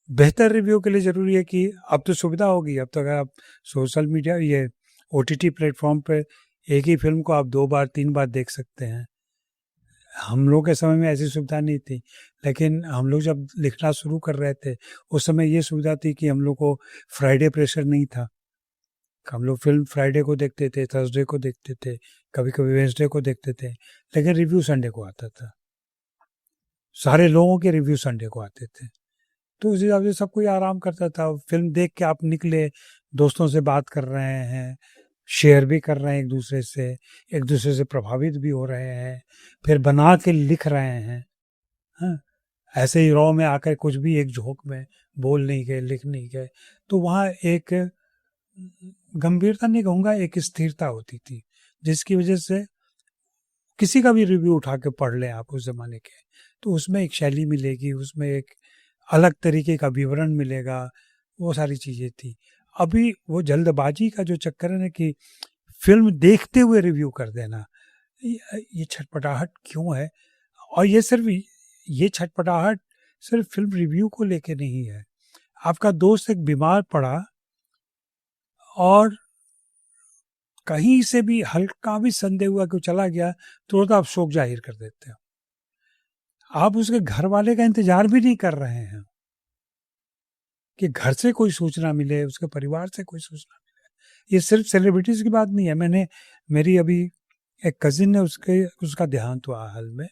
[SPEAKER 1] बेहतर रिव्यू के लिए ज़रूरी है कि अब तो सुविधा होगी, अब तो अगर आप सोशल मीडिया ये ओटीटी प्लेटफॉर्म पे एक ही फिल्म को आप 2 बार 3 बार देख सकते हैं। हम लोग के समय में ऐसी सुविधा नहीं थी, लेकिन हम लोग जब लिखना शुरू कर रहे थे उस समय ये सुविधा थी कि हम लोग को फ्राइडे प्रेशर नहीं था। हम लोग फिल्म फ्राइडे को देखते थे, थर्सडे को देखते थे, कभी कभी वेडनेसडे को देखते थे, लेकिन रिव्यू संडे को आता था। सारे लोगों के रिव्यू संडे को आते थे, तो उस हिसाब से सब कोई आराम करता था। फिल्म देख के आप निकले, दोस्तों से बात कर रहे हैं, शेयर भी कर रहे हैं एक दूसरे से प्रभावित भी हो रहे हैं, फिर बना के लिख रहे हैं। हाँ, ऐसे ही रॉ में आकर कुछ भी एक झोंक में बोल नहीं गए, लिख नहीं गए, तो वहाँ एक गंभीरता नहीं कहूँगा, एक स्थिरता होती थी, जिसकी वजह से किसी का भी रिव्यू उठा के पढ़ लें आप उस ज़माने के, तो उसमें एक शैली मिलेगी, उसमें एक अलग तरीके का विवरण मिलेगा, वो सारी चीज़ें थी। अभी वो जल्दबाजी का जो चक्कर है ना कि फ़िल्म देखते हुए रिव्यू कर देना, ये छटपटाहट क्यों है? और ये छटपटाहट सिर्फ फ़िल्म रिव्यू को लेके नहीं है। आपका दोस्त एक बीमार पड़ा और कहीं से भी हल्का भी संदेह हुआ कि वो चला गया, तुरंत आप शोक जाहिर कर देते हो। आप उसके घर वाले का इंतजार भी नहीं कर रहे हैं कि घर से कोई सूचना मिले, उसके परिवार से कोई सूचना मिले। ये सिर्फ सेलिब्रिटीज की बात नहीं है। मेरी अभी एक कजिन है, उसका देहांत हुआ हाल में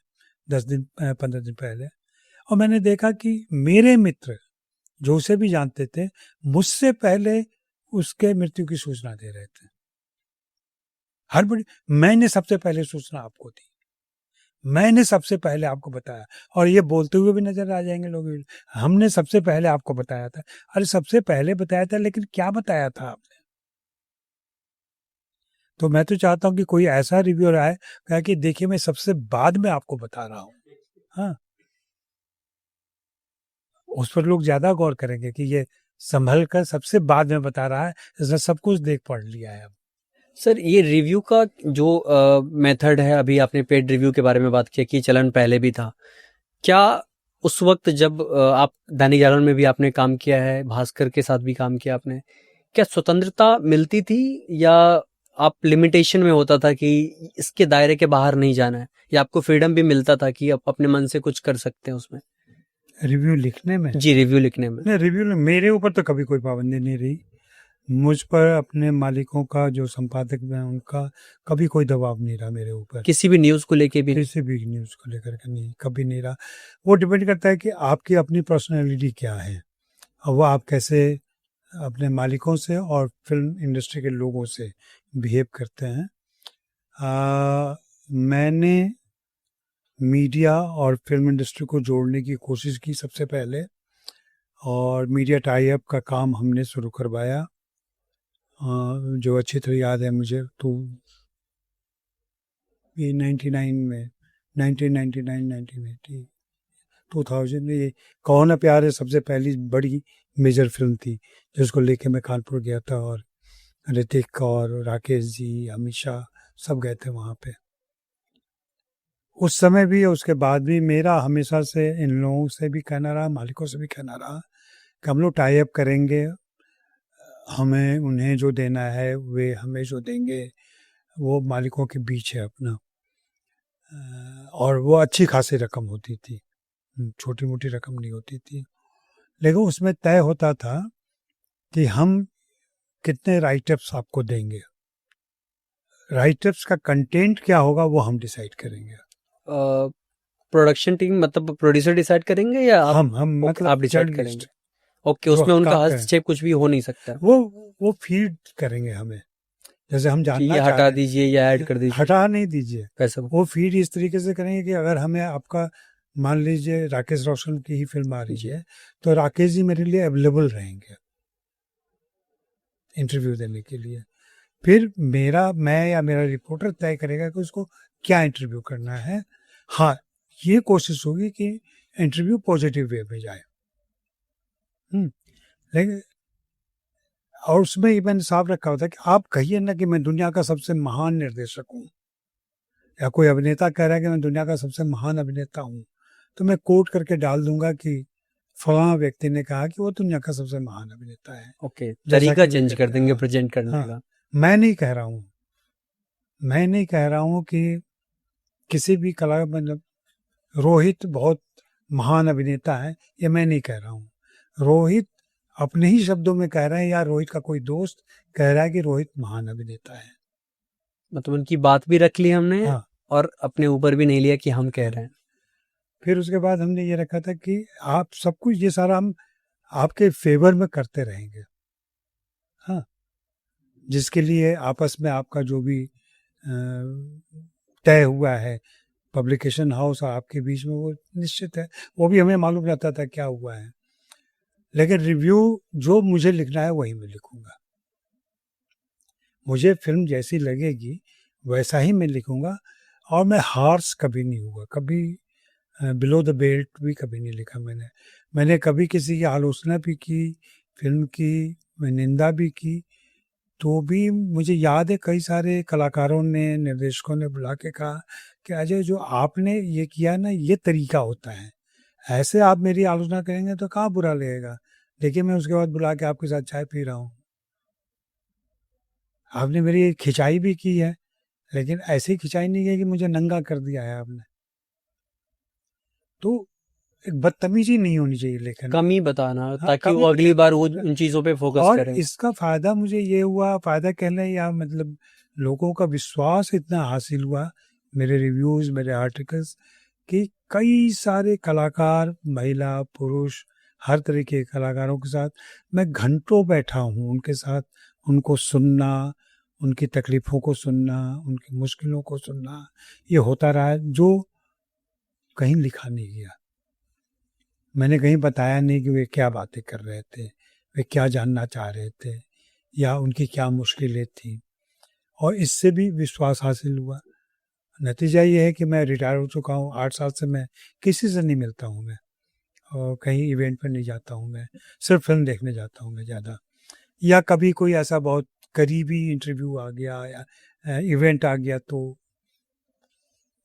[SPEAKER 1] 15 दिन पहले, और मैंने देखा कि मेरे मित्र जो उसे भी जानते थे, मुझसे पहले उसके मृत्यु की सूचना दे रहे थे। मैंने सबसे पहले सूचना आपको दी, मैंने सबसे पहले आपको बताया, और ये बोलते हुए भी नजर आ जाएंगे लोग, हमने सबसे पहले आपको बताया था। अरे सबसे पहले बताया था, लेकिन क्या बताया था आपने? तो मैं तो चाहता हूँ कि कोई ऐसा रिव्यूअर आए, कहा कि देखिए मैं सबसे बाद में आपको बता रहा हूँ। हाँ, उस पर लोग ज्यादा गौर करेंगे कि ये संभल कर सबसे बाद में बता रहा है, इसने सब कुछ देख पढ़ लिया है। अब
[SPEAKER 2] सर, ये रिव्यू का जो मेथड है, अभी आपने पेड रिव्यू के बारे में बात किया कि चलन पहले भी था, क्या उस वक्त जब आप दैनिक जागरण में भी आपने काम किया है, भास्कर के साथ भी काम किया आपने, क्या स्वतंत्रता मिलती थी या आप लिमिटेशन में होता था कि इसके दायरे के बाहर नहीं जाना है, या आपको फ्रीडम भी मिलता था कि आप अपने मन से कुछ कर सकते हैं उसमें?
[SPEAKER 1] रिव्यू लिखने में,
[SPEAKER 2] जी, रिव्यू लिखने में।
[SPEAKER 1] नहीं, रिव्यू में मेरे ऊपर तो कभी कोई पाबंदी नहीं रही। मुझ पर अपने मालिकों का, जो संपादक हैं उनका, कभी कोई दबाव नहीं रहा मेरे ऊपर।
[SPEAKER 2] किसी भी न्यूज़ को लेके भी?
[SPEAKER 1] किसी भी न्यूज़ को लेकर के नहीं, कभी नहीं रहा। वो डिपेंड करता है कि आपकी अपनी पर्सनैलिटी क्या है, और वो आप कैसे अपने मालिकों से और फिल्म इंडस्ट्री के लोगों से बिहेव करते हैं। मैंने मीडिया और फिल्म इंडस्ट्री को जोड़ने की कोशिश की सबसे पहले, और मीडिया टाई अप का काम हमने शुरू करवाया, जो अच्छी तरह याद है मुझे, तो ये 1980 2000 में ये कौन है प्यार है सबसे पहली बड़ी मेजर फिल्म थी, जिसको लेके मैं कानपुर गया था, और ऋतिक और राकेश जी, हमेशा सब गए थे वहाँ पे। उस समय भी, उसके बाद भी मेरा हमेशा से इन लोगों से भी कहना रहा, मालिकों से भी कहना रहा कि हम लोग टाई अप करेंगे, हमें उन्हें जो देना है वे हमें जो देंगे, वो मालिकों के बीच है अपना, और वो अच्छी खासी रकम होती थी। छोटी मोटी रकम नहीं होती थी, लेकिन उसमें तय होता था कि हम कितने राइटअप्स आपको देंगे, राइटअप्स का कंटेंट क्या होगा वो हम डिसाइड करेंगे।
[SPEAKER 2] प्रोडक्शन टीम मतलब प्रोड्यूसर डिसाइड करेंगे या आप?
[SPEAKER 1] हम
[SPEAKER 2] ओके,
[SPEAKER 1] मतलब
[SPEAKER 2] आप डिसाइड
[SPEAKER 1] जर्नलिस्ट
[SPEAKER 2] करेंगे। ओके,
[SPEAKER 1] जो
[SPEAKER 2] उसमें उनका
[SPEAKER 1] काम करें,
[SPEAKER 2] हस्तक्षेप कुछ भी हो नहीं सकता
[SPEAKER 1] वो फीड करेंगे हमें, जैसे हम
[SPEAKER 2] कि
[SPEAKER 1] जानना
[SPEAKER 2] ये
[SPEAKER 1] चाह
[SPEAKER 2] हटा
[SPEAKER 1] रहे
[SPEAKER 2] दीजिए या ऐड
[SPEAKER 1] हैं,
[SPEAKER 2] कर दीजिए
[SPEAKER 1] हटा नहीं दीजिए,
[SPEAKER 2] वैसा।
[SPEAKER 1] वो फीड इस तरीके से करेंगे कि अगर हमें आपका, मान लीजिए राकेश रोशन की ही फिल्म आ रही
[SPEAKER 2] जी।
[SPEAKER 1] है, तो राकेश जी मेरे लिए अवेलेबल रहेंगे इंटरव्यू देने के लिए। फिर मैं या मेरा रिपोर्टर तय करेगा कि उसको क्या इंटरव्यू करना है। हाँ, ये कोशिश होगी कि इंटरव्यू पॉजिटिव वे में जाए। लेकिन और उसमें ये मैंने साफ रखा होता है कि आप कहिए ना कि मैं दुनिया का सबसे महान निर्देशक हूँ, या कोई अभिनेता कह रहा है कि मैं दुनिया का सबसे महान अभिनेता हूँ, तो मैं कोट करके डाल दूंगा कि फलां व्यक्ति ने कहा कि वो दुनिया का सबसे महान अभिनेता है।
[SPEAKER 2] ओके,
[SPEAKER 1] जैसा
[SPEAKER 2] तरीका
[SPEAKER 1] कि वे
[SPEAKER 2] चेंज कर
[SPEAKER 1] कहते हैं।
[SPEAKER 2] देंगे
[SPEAKER 1] हाँ,
[SPEAKER 2] प्रेजेंट करने
[SPEAKER 1] हाँ,
[SPEAKER 2] का।
[SPEAKER 1] मैं नहीं कह रहा हूँ, मैं नहीं कह रहा हूँ कि किसी भी कला, मतलब रोहित बहुत महान अभिनेता है, ये मैं नहीं कह रहा हूँ। रोहित अपने ही शब्दों में कह रहे हैं, या रोहित का कोई दोस्त कह रहा है कि रोहित महान अभिनेता है।
[SPEAKER 2] मतलब उनकी बात भी रख ली हमने
[SPEAKER 1] हाँ,
[SPEAKER 2] और अपने ऊपर भी नहीं लिया कि हम कह रहे हैं।
[SPEAKER 1] फिर उसके बाद हमने ये रखा था कि आप सब कुछ ये सारा हम आपके फेवर में करते रहेंगे। हाँ, जिसके लिए आपस में आपका जो भी तय हुआ है पब्लिकेशन हाउस और आपके बीच में, वो निश्चित है, वो भी हमें मालूम रहता था क्या हुआ है। लेकिन रिव्यू जो मुझे लिखना है वही मैं लिखूंगा, मुझे फिल्म जैसी लगेगी वैसा ही मैं लिखूंगा, और मैं हार्श कभी नहीं हुआ, कभी बिलो द बेल्ट भी कभी नहीं लिखा मैंने कभी किसी की आलोचना भी की, फिल्म की मैं निंदा भी की, तो भी मुझे याद है कई सारे कलाकारों ने, निर्देशकों ने बुला के कहा कि अजय, जो आपने ये किया ना, ये तरीका होता है, ऐसे आप मेरी आलोचना करेंगे तो कहाँ बुरा लगेगा। देखिए, मैं उसके बाद बुला के आपके साथ चाय पी रहा हूँ, आपने मेरी खिंचाई भी की है, लेकिन ऐसी खिंचाई नहीं है कि मुझे नंगा कर दिया है आपने। तो एक बदतमीजी नहीं होनी चाहिए लेखन में।
[SPEAKER 2] कमी बताना
[SPEAKER 1] हाँ,
[SPEAKER 2] ताकि वो
[SPEAKER 1] कमी।
[SPEAKER 2] अगली बार वो उन चीजों पे फोकस
[SPEAKER 1] और
[SPEAKER 2] करें।
[SPEAKER 1] इसका फायदा मुझे ये हुआ, फायदा कहने या मतलब लोगों का विश्वास इतना हासिल हुआ, मेरे रिव्यूज, मेरे आर्टिकल्स, कि कई सारे कलाकार, महिला पुरुष, हर तरीके के कलाकारों के साथ मैं घंटों बैठा हूँ, उनके साथ उनको सुनना, उनकी तकलीफ़ों को सुनना, उनकी मुश्किलों को सुनना, ये होता रहा है, जो कहीं लिखा नहीं गया। मैंने कहीं बताया नहीं कि वे क्या बातें कर रहे थे, वे क्या जानना चाह रहे थे, या उनकी क्या मुश्किलें थीं, और इससे भी विश्वास हासिल हुआ। नतीजा ये है कि मैं रिटायर हो चुका हूँ, 8 साल से मैं किसी से नहीं मिलता हूँ मैं, और कहीं इवेंट पर नहीं जाता हूँ मैं, सिर्फ फिल्म देखने जाता हूँ मैं ज़्यादा, या कभी कोई ऐसा बहुत करीबी इंटरव्यू आ गया या इवेंट आ गया, तो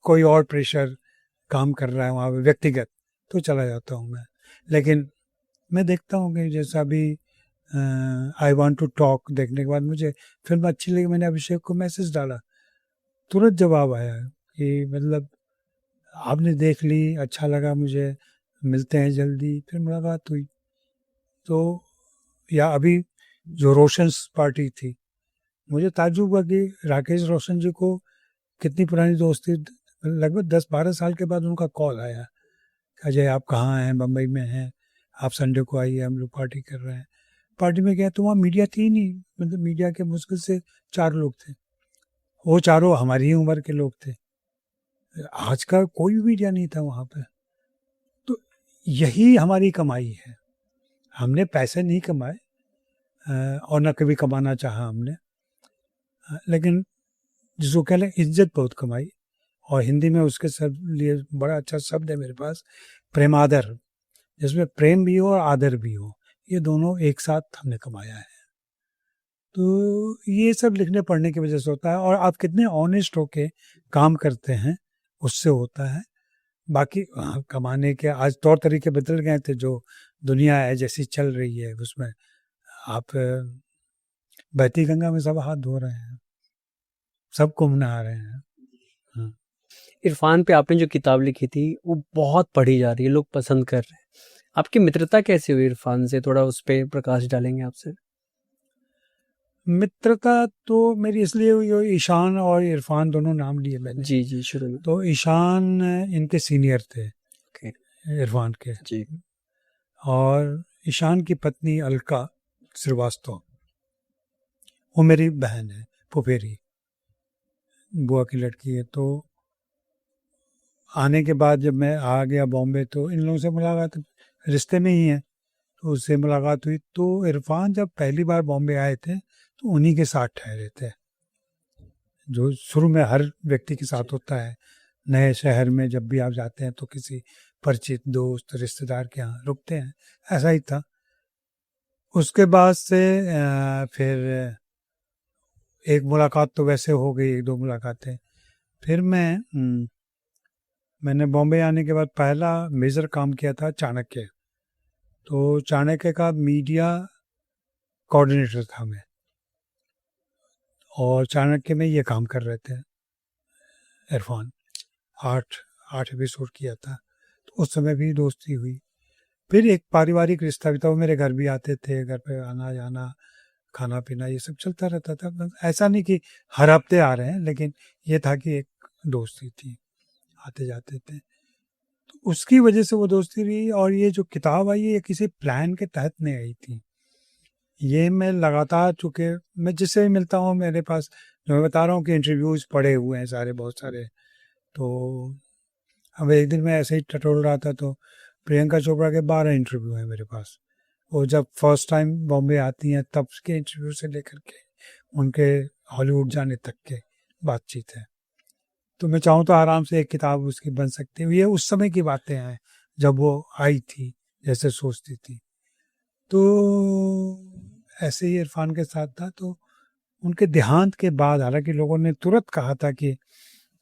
[SPEAKER 1] कोई और प्रेशर काम कर रहा है वहाँ पे व्यक्तिगत, तो चला जाता हूँ मैं। लेकिन मैं देखता हूँ कि जैसा अभी आई वांट टू टॉक देखने के बाद मुझे फिल्म अच्छी लगी, मैंने अभिषेक को मैसेज डाला, तुरंत जवाब आया कि मतलब आपने देख ली, अच्छा लगा मुझे, मिलते हैं जल्दी, फिर मुलाकात हुई। तो या अभी जो रोशंस पार्टी थी, मुझे ताज्जुब हुआ कि राकेश रोशन जी को कितनी पुरानी दोस्ती, लगभग 10-12 साल के बाद उनका कॉल आया, अजय आप कहाँ हैं, बम्बई में हैं, आप संडे को आइए, हम लोग पार्टी कर रहे हैं। पार्टी में गया तो वहाँ मीडिया थी नहीं, मतलब मीडिया के मुश्किल से 4 लोग थे, वो चारों हमारी ही उम्र के लोग थे, आज का कोई भी मीडिया नहीं था वहाँ पे। तो यही हमारी कमाई है, हमने पैसे नहीं कमाए, और न कभी कमाना चाहा हमने, लेकिन जिसको कह लें इज्जत बहुत कमाई, और हिंदी में उसके सब लिए बड़ा अच्छा शब्द है मेरे पास, प्रेमादर, जिसमें प्रेम भी हो और आदर भी हो, ये दोनों एक साथ हमने कमाया है। तो ये सब लिखने पढ़ने की वजह से होता है, और आप कितने ऑनेस्ट होके काम करते हैं उससे होता है। बाकी हाँ, कमाने के आज तौर तरीके बदल गए थे, जो दुनिया है जैसी चल रही है उसमें आप बहती गंगा में सब हाथ धो रहे हैं, सब कुंभ नहा रहे हैं। हाँ।
[SPEAKER 2] इरफान पे आपने जो किताब लिखी थी वो बहुत पढ़ी जा रही है, लोग पसंद कर रहे हैं। आपकी मित्रता कैसे हुई इरफान से, थोड़ा उस पर प्रकाश डालेंगे आपसे?
[SPEAKER 1] मित्रता तो मेरी इसलिए हुई हो, ईशान और इरफान दोनों नाम लिए मैंने।
[SPEAKER 2] जी जी, शुरू में।
[SPEAKER 1] तो ईशान इनके सीनियर थे,
[SPEAKER 2] ओके।
[SPEAKER 1] इरफान के।
[SPEAKER 2] जी।
[SPEAKER 1] और ईशान की पत्नी अलका श्रीवास्तव, वो मेरी बहन है, फुफेरी, बुआ की लड़की है। तो आने के बाद जब मैं आ गया बॉम्बे तो इन लोगों से मुलाकात, रिश्ते में ही है, तो उससे मुलाकात हुई। तो इरफान जब पहली बार बॉम्बे आए थे तो उन्हीं के साथ ठहरे थे, जो शुरू में हर व्यक्ति के साथ होता है। नए शहर में जब भी आप जाते हैं तो किसी परिचित दोस्त रिश्तेदार के यहाँ रुकते हैं, ऐसा ही था। उसके बाद से फिर एक मुलाकात तो वैसे हो गई, एक दो मुलाकातें। फिर मैंने बॉम्बे आने के बाद पहला मेजर काम किया था चाणक्य। तो चाणक्य का मीडिया कोऑर्डिनेटर था मैं, और चाणक्य में ये काम कर रहे थे इरफान। 8 एपिसोड किया था, तो उस समय भी दोस्ती हुई। फिर एक पारिवारिक रिश्ता भी था, वो मेरे घर भी आते थे, घर पे आना जाना, खाना पीना, ये सब चलता रहता था। बस ऐसा नहीं कि हर हफ्ते आ रहे हैं, लेकिन ये था कि एक दोस्ती थी, आते जाते थे। तो उसकी वजह से वो दोस्ती रही। और ये जो किताब आई, ये किसी प्लान के तहत नहीं आई थी। ये मैं लगातार, चूँकि मैं जिससे भी मिलता हूँ, मेरे पास, जो मैं बता रहा हूँ कि इंटरव्यूज़ पड़े हुए हैं सारे, बहुत सारे। तो अब एक दिन मैं ऐसे ही टटोल रहा था, तो प्रियंका चोपड़ा के 12 इंटरव्यू हैं मेरे पास। वो जब फर्स्ट टाइम बॉम्बे आती हैं तब के इंटरव्यू से लेकर के उनके हॉलीवुड जाने तक के बातचीत है। तो मैं चाहूँ तो आराम से एक किताब उसकी बन सकती है। ये उस समय की बातें हैं जब वो आई थी, जैसे सोचती थी। तो ऐसे ही इरफान के साथ था। तो उनके देहांत के बाद, हालांकि लोगों ने तुरंत कहा था कि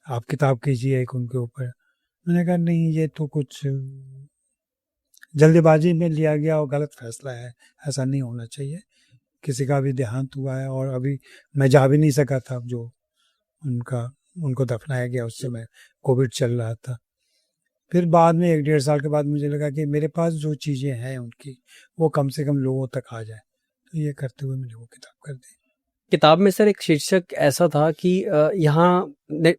[SPEAKER 1] आप किताब कीजिए एक उनके ऊपर, मैंने कहा नहीं, ये तो कुछ जल्दबाजी में लिया गया और गलत फैसला है, ऐसा नहीं होना चाहिए। किसी का भी देहांत हुआ है, और अभी मैं जा भी नहीं सका था, जो उनका उनको दफनाया गया उस समय कोविड चल रहा था। फिर बाद में 1-1.5 साल के बाद मुझे लगा कि मेरे पास जो चीज़ें हैं उनकी, वो कम से कम लोगों तक आ जाए। तो ये करते हुए मैंने वो किताब कर दी।
[SPEAKER 2] किताब में सर एक शीर्षक ऐसा था कि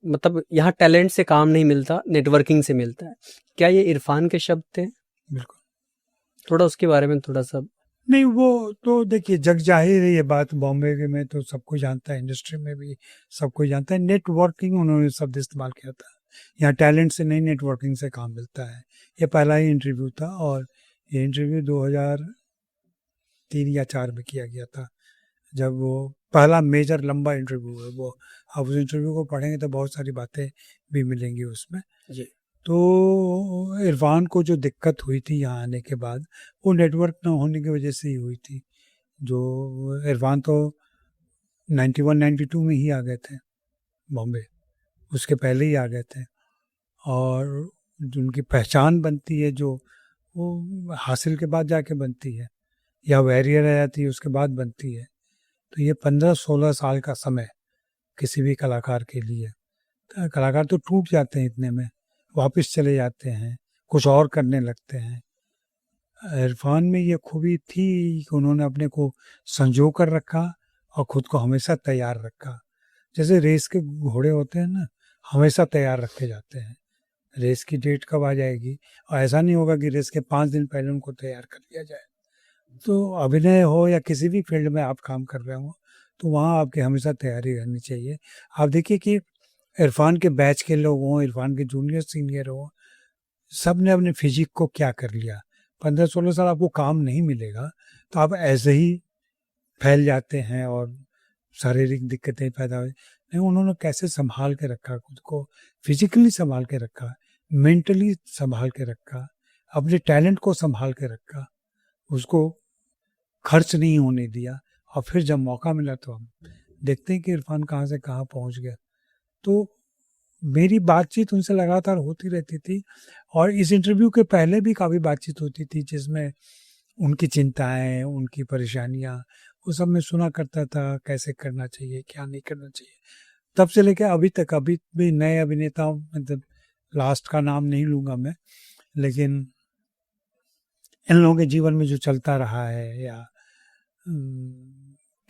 [SPEAKER 2] मतलब यहाँ टैलेंट से काम नहीं मिलता, नेटवर्किंग से मिलता है। क्या ये इरफान के शब्द थे?
[SPEAKER 1] बिल्कुल।
[SPEAKER 2] थोड़ा उसके बारे में थोड़ा सा।
[SPEAKER 1] नहीं, वो तो देखिए जग जाहिर है ये बात, बॉम्बे के में तो सब कोई जानता है, इंडस्ट्री में भी सब कोई जानता है। नेटवर्किंग उन्होंने शब्द इस्तेमाल किया था। यहाँ टैलेंट से नहीं, नेटवर्किंग से काम मिलता है। ये पहला ही इंटरव्यू था, और ये इंटरव्यू 2003 या 4 में किया गया था, जब वो पहला मेजर लंबा इंटरव्यू है वो। आप उस इंटरव्यू को पढ़ेंगे तो बहुत सारी बातें भी मिलेंगी उसमें।
[SPEAKER 2] जी।
[SPEAKER 1] तो इरफान को जो दिक्कत हुई थी यहाँ आने के बाद, वो नेटवर्क ना होने की वजह से ही हुई थी। जो इरफान तो 91-92 में ही आ गए थे बॉम्बे, उसके पहले ही आ गए थे। और जो उनकी पहचान बनती है, जो वो हासिल के बाद जाके बनती है, या वैरियर आ जाती है उसके बाद बनती है। तो ये 15-16 साल का समय किसी भी कलाकार के लिए, तो कलाकार तो टूट जाते हैं इतने में, वापस चले जाते हैं, कुछ और करने लगते हैं। इरफान में ये खूबी थी कि उन्होंने अपने को संजो कर रखा और खुद को हमेशा तैयार रखा। जैसे रेस के घोड़े होते हैं ना, हमेशा तैयार रखे जाते हैं, रेस की डेट कब आ जाएगी, और ऐसा नहीं होगा कि रेस के 5 दिन पहले उनको तैयार कर लिया जाए। तो अभिनय हो या किसी भी फील्ड में आप काम कर रहे हो, तो वहाँ आपकी हमेशा तैयारी रहनी चाहिए। आप देखिए कि इरफान के बैच के लोग हों, इरफान के जूनियर सीनियर हों, सब ने अपने फिजिक को क्या कर लिया। 15-16 साल आपको काम नहीं मिलेगा, तो आप ऐसे ही फैल जाते हैं और शारीरिक दिक्कतें पैदा हुई। नहीं, उन्होंने कैसे संभाल के रखा खुद को, फिजिकली संभाल के रखा, मेंटली संभाल के रखा, अपने टैलेंट को संभाल के रखा, उसको खर्च नहीं होने दिया। और फिर जब मौका मिला तो हम देखते हैं कि इरफान कहाँ से कहाँ पहुँच गया। तो मेरी बातचीत उनसे लगातार होती रहती थी, और इस इंटरव्यू के पहले भी काफ़ी बातचीत होती थी, जिसमें उनकी चिंताएं, उनकी परेशानियां, वो सब मैं सुना करता था, कैसे करना चाहिए, क्या नहीं करना चाहिए। तब से लेके अभी तक, अभी भी नए अभिनेताओं, मतलब लास्ट का नाम नहीं लूँगा मैं, लेकिन इन लोगों के जीवन में जो चलता रहा है, या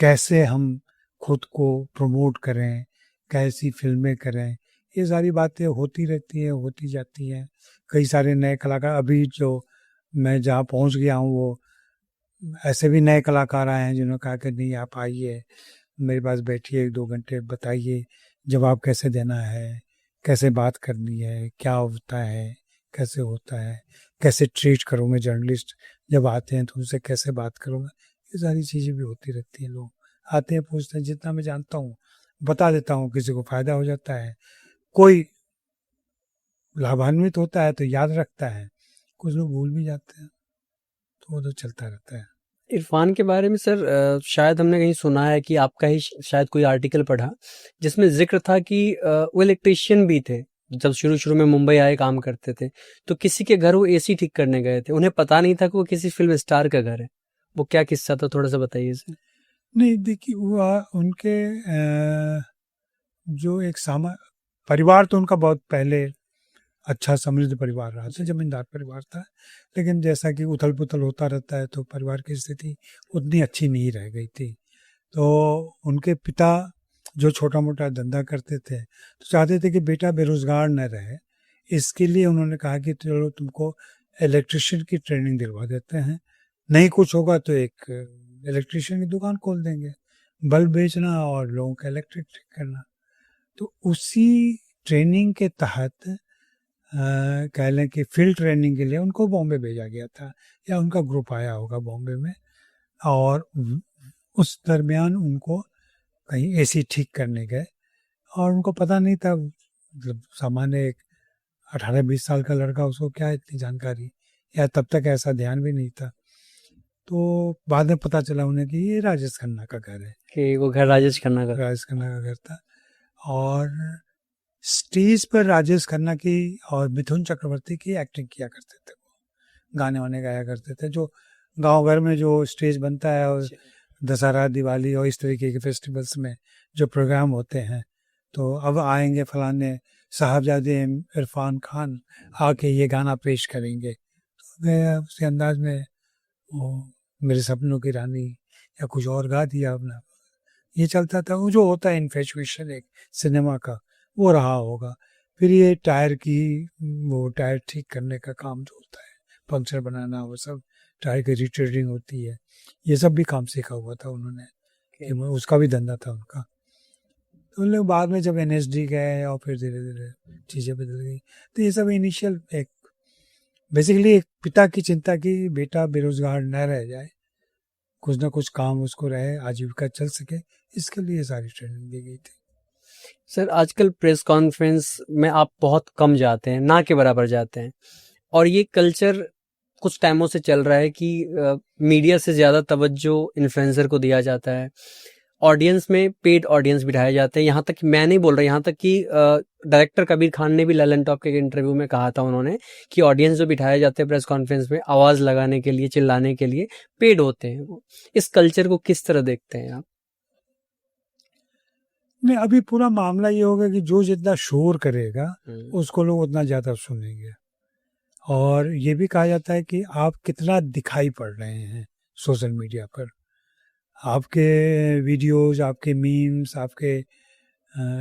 [SPEAKER 1] कैसे हम खुद को प्रमोट करें, कैसी फिल्में करें, ये सारी बातें होती रहती हैं, होती जाती हैं। कई सारे नए कलाकार, अभी जो मैं जहाँ पहुँच गया हूँ, वो ऐसे भी नए कलाकार आए हैं जिन्होंने कहा कि नहीं, आप आइए मेरे पास, बैठिए 1-2 घंटे, बताइए जवाब कैसे देना है, कैसे बात करनी है, क्या होता है, कैसे होता है, कैसे ट्रीट करूँ मैं जर्नलिस्ट जब आते हैं तो उनसे कैसे बात करूँगा। ये सारी चीज़ें भी होती रहती हैं। लोग आते हैं, पूछते हैं, जितना मैं जानता हूँ बता देता हूँ। किसी को फ़ायदा हो जाता है, कोई लाभान्वित होता है तो याद रखता है, कुछ लोग भूल भी जाते हैं, तो वो तो चलता रहता है।
[SPEAKER 2] इरफान के बारे में सर शायद हमने कहीं सुना है कि आपका ही शायद कोई आर्टिकल पढ़ा जिसमें जिक्र था कि वो इलेक्ट्रिशियन भी थे, जब शुरू शुरू में मुंबई आए काम करते थे, तो किसी के घर वो एसी ठीक करने गए थे, उन्हें पता नहीं था कि वो किसी फिल्म स्टार का घर है। वो क्या किस्सा था, थोड़ा सा बताइए सर।
[SPEAKER 1] नहीं, देखिए, वो उनके जो एक परिवार तो उनका बहुत पहले अच्छा समृद्ध परिवार रहा था, जमींदार परिवार था, लेकिन जैसा कि उथल पुथल होता रहता है तो परिवार की स्थिति उतनी अच्छी नहीं रह गई थी। तो उनके पिता जो छोटा मोटा धंधा करते थे, तो चाहते थे कि बेटा बेरोजगार न रहे। इसके लिए उन्होंने कहा कि चलो तुमको इलेक्ट्रिशियन की ट्रेनिंग दिलवा देते हैं, नहीं कुछ होगा तो एक इलेक्ट्रिशियन की दुकान खोल देंगे, बल्ब बेचना और लोगों का इलेक्ट्रिक ठीक करना। तो उसी ट्रेनिंग के तहत कह लें कि फील्ड ट्रेनिंग के लिए उनको बॉम्बे भेजा गया था, या उनका ग्रुप आया होगा बॉम्बे में, और उस दरमियान उनको कहीं एसी ठीक करने गए, और उनको पता नहीं था, मतलब सामान्य एक 18-20 साल का लड़का, उसको क्या इतनी जानकारी, या तब तक ऐसा ध्यान भी नहीं था। तो बाद में पता चला उन्हें कि ये राजेश खन्ना का घर है,
[SPEAKER 2] कि वो घर राजेश खन्ना का।
[SPEAKER 1] राजेश खन्ना का घर था। और स्टेज पर राजेश खन्ना की और मिथुन चक्रवर्ती की एक्टिंग किया करते थे, वो गाने वाने गाया करते थे। जो गांव घर में जो स्टेज बनता है, और दशहरा, दिवाली और इस तरीके के फेस्टिवल्स में जो प्रोग्राम होते हैं, तो अब आएंगे फलाने साहबजादे इरफान खान आके ये गाना पेश करेंगे, तो गया उसी अंदाज में वो मेरे सपनों की रानी या कुछ और गा दिया अपना। ये चलता था। वो जो होता है इन्फेचुएशन एक सिनेमा का, वो रहा होगा। फिर ये टायर की, वो टायर ठीक करने का काम जो होता है, पंक्चर बनाना, वो सब टायर की रिटेयरिंग होती है, ये सब भी काम सीखा हुआ था उन्होंने, कि उसका भी धंधा था उनका। तो उन लोग बाद में जब NSD गए और फिर धीरे धीरे चीज़ें बदल गई, तो ये सब इनिशियल एक बेसिकली एक पिता की चिंता की बेटा बेरोजगार न रह जाए, कुछ ना कुछ काम उसको रहे, आजीविका चल सके, इसके लिए सारी ट्रेनिंग दी गई थी।
[SPEAKER 2] सर आजकल प्रेस कॉन्फ्रेंस में आप बहुत कम जाते हैं, ना के बराबर जाते हैं, और ये कल्चर कुछ टाइमों से चल रहा है कि मीडिया से ज़्यादा तवज्जो इन्फ्लुएंसर को दिया जाता है, ऑडियंस में पेड ऑडियंस बिठाए जाते हैं। यहाँ तक कि मैं नहीं बोल रहा, यहाँ तक कि डायरेक्टर कबीर खान ने भी ललन टॉप के इंटरव्यू में कहा था उन्होंने कि ऑडियंस जो बिठाए जाते हैं प्रेस कॉन्फ्रेंस में आवाज़ लगाने के लिए, चिल्लाने के लिए, पेड होते हैं वो। इस कल्चर को किस तरह देखते हैं आप?
[SPEAKER 1] नहीं, अभी पूरा मामला ये होगा कि जो जितना शोर करेगा उसको लोग उतना ज़्यादा सुनेंगे। और ये भी कहा जाता है कि आप कितना दिखाई पड़ रहे हैं सोशल मीडिया पर, आपके वीडियोस, आपके मीम्स, आपके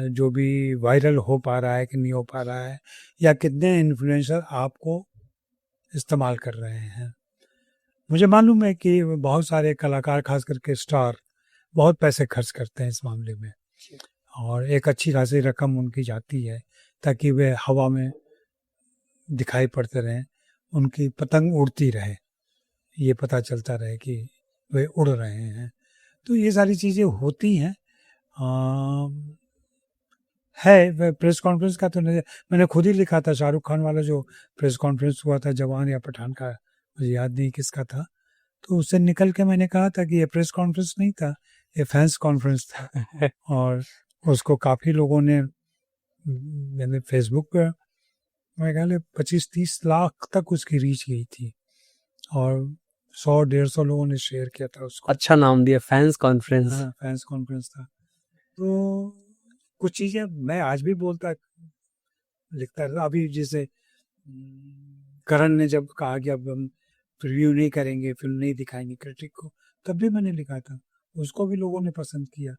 [SPEAKER 1] जो भी वायरल हो पा रहा है कि नहीं हो पा रहा है, या कितने इन्फ्लुएंसर आपको इस्तेमाल कर रहे हैं। मुझे मालूम है कि बहुत सारे कलाकार, खास करके स्टार, बहुत पैसे खर्च करते हैं इस मामले में, और एक अच्छी खासी रकम उनकी जाती है ताकि वे हवा में दिखाई पड़ते रहें, उनकी पतंग उड़ती रहे, ये पता चलता रहे कि वे उड़ रहे हैं। तो ये सारी चीज़ें होती हैं। है प्रेस कॉन्फ्रेंस का तो नहीं, मैंने खुद ही लिखा था, शाहरुख खान वाला जो प्रेस कॉन्फ्रेंस हुआ था जवान या पठान का, मुझे याद नहीं किसका था, तो उससे निकल के मैंने कहा था कि ये प्रेस कॉन्फ्रेंस नहीं था, ये फैंस कॉन्फ्रेंस था। और उसको काफ़ी लोगों ने, मैंने फेसबुक पर मेरे ख्याल है 25-30 लाख तक उसकी रीच गई थी, और 100-150 लोगों ने शेयर किया था उसको।
[SPEAKER 2] अच्छा नाम दिया, फैंस कॉन्फ्रेंस।
[SPEAKER 1] हाँ, फैंस कॉन्फ्रेंस था। तो कुछ चीज़ें मैं आज भी बोलता लिखता था। अभी जैसे करण ने जब कहा कि अब हम रिव्यू नहीं करेंगे, फिल्म नहीं दिखाएंगे क्रिटिक को, तब भी मैंने लिखा था, उसको भी लोगों ने पसंद किया।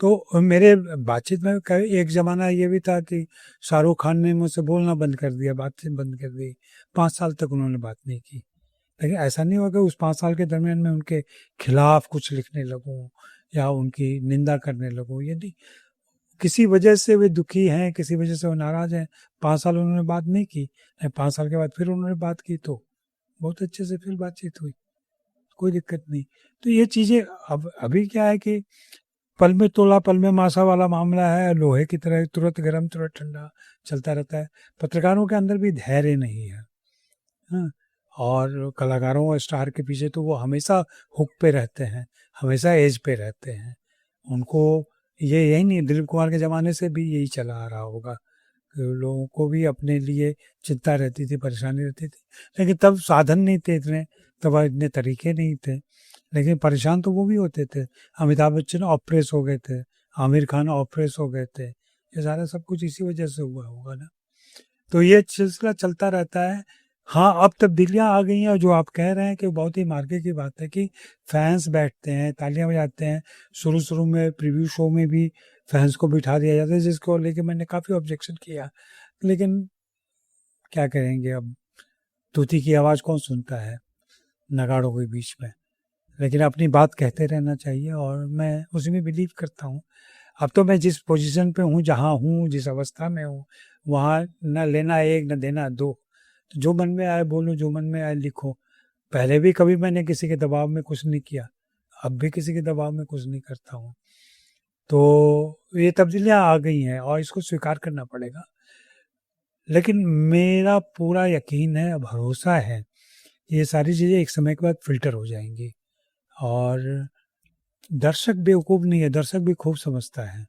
[SPEAKER 1] तो मेरे बातचीत में एक ज़माना ये भी था कि शाहरुख खान ने मुझसे बोलना बंद कर दिया, बातचीत बंद कर दी, 5 साल तक उन्होंने बात नहीं की। लेकिन ऐसा नहीं हुआ कि उस 5 साल के दरमियान में उनके खिलाफ कुछ लिखने लगूं या उनकी निंदा करने लगूं, ये नहीं। किसी वजह से वे दुखी हैं, किसी वजह से वो नाराज हैं, 5 साल उन्होंने बात नहीं की, 5 साल के बाद फिर उन्होंने बात की तो बहुत अच्छे से फिर बातचीत हुई, कोई दिक्कत नहीं। तो ये चीज़ें अब अभी क्या है कि पल में तोला पल में मासा वाला मामला है, लोहे की तरह तुरंत गर्म तुरंत ठंडा चलता रहता है। पत्रकारों के अंदर भी धैर्य नहीं है, हाँ। और कलाकारों और स्टार के पीछे तो वो हमेशा हुक पे रहते हैं, हमेशा एज पे रहते हैं। उनको ये यही नहीं, दिलीप कुमार के ज़माने से भी यही चला आ रहा होगा, लोगों को भी अपने लिए चिंता रहती थी, परेशानी रहती थी। लेकिन तब साधन नहीं थे इतने, तब इतने तरीके नहीं थे, लेकिन परेशान तो वो भी होते थे। अमिताभ बच्चन ऑपरेस हो गए थे, आमिर खान ऑपरेस हो गए थे, ये सारा सब कुछ इसी वजह से हुआ होगा ना। तो ये सिलसिला चलता रहता है। हाँ, अब तब्दीलियाँ आ गई हैं, और जो आप कह रहे हैं कि बहुत ही मार्के की बात है कि फैंस बैठते हैं, तालियां बजाते हैं। शुरू में प्रीव्यू शो में भी फैंस को बिठा दिया जाता है, जिसको लेके मैंने काफ़ी ऑब्जेक्शन किया, लेकिन क्या करेंगे अब, तूती की आवाज़ कौन सुनता है नगाड़ों के बीच में। लेकिन अपनी बात कहते रहना चाहिए, और मैं उसी में बिलीव करता हूँ। अब तो मैं जिस पोजीशन पे हूँ, जहाँ हूँ, जिस अवस्था में हूँ, वहाँ न लेना एक न देना दो। तो जो मन में आए बोलो, जो मन में आए लिखो। पहले भी कभी मैंने किसी के दबाव में कुछ नहीं किया, अब भी किसी के दबाव में कुछ नहीं करता हूँ। तो ये तब्दीलियाँ आ गई हैं और इसको स्वीकार करना पड़ेगा। लेकिन मेरा पूरा यकीन है, भरोसा है, ये सारी चीज़ें एक समय के बाद फ़िल्टर हो जाएँगी। और दर्शक बेवकूफ़ नहीं है, दर्शक भी खूब समझता है।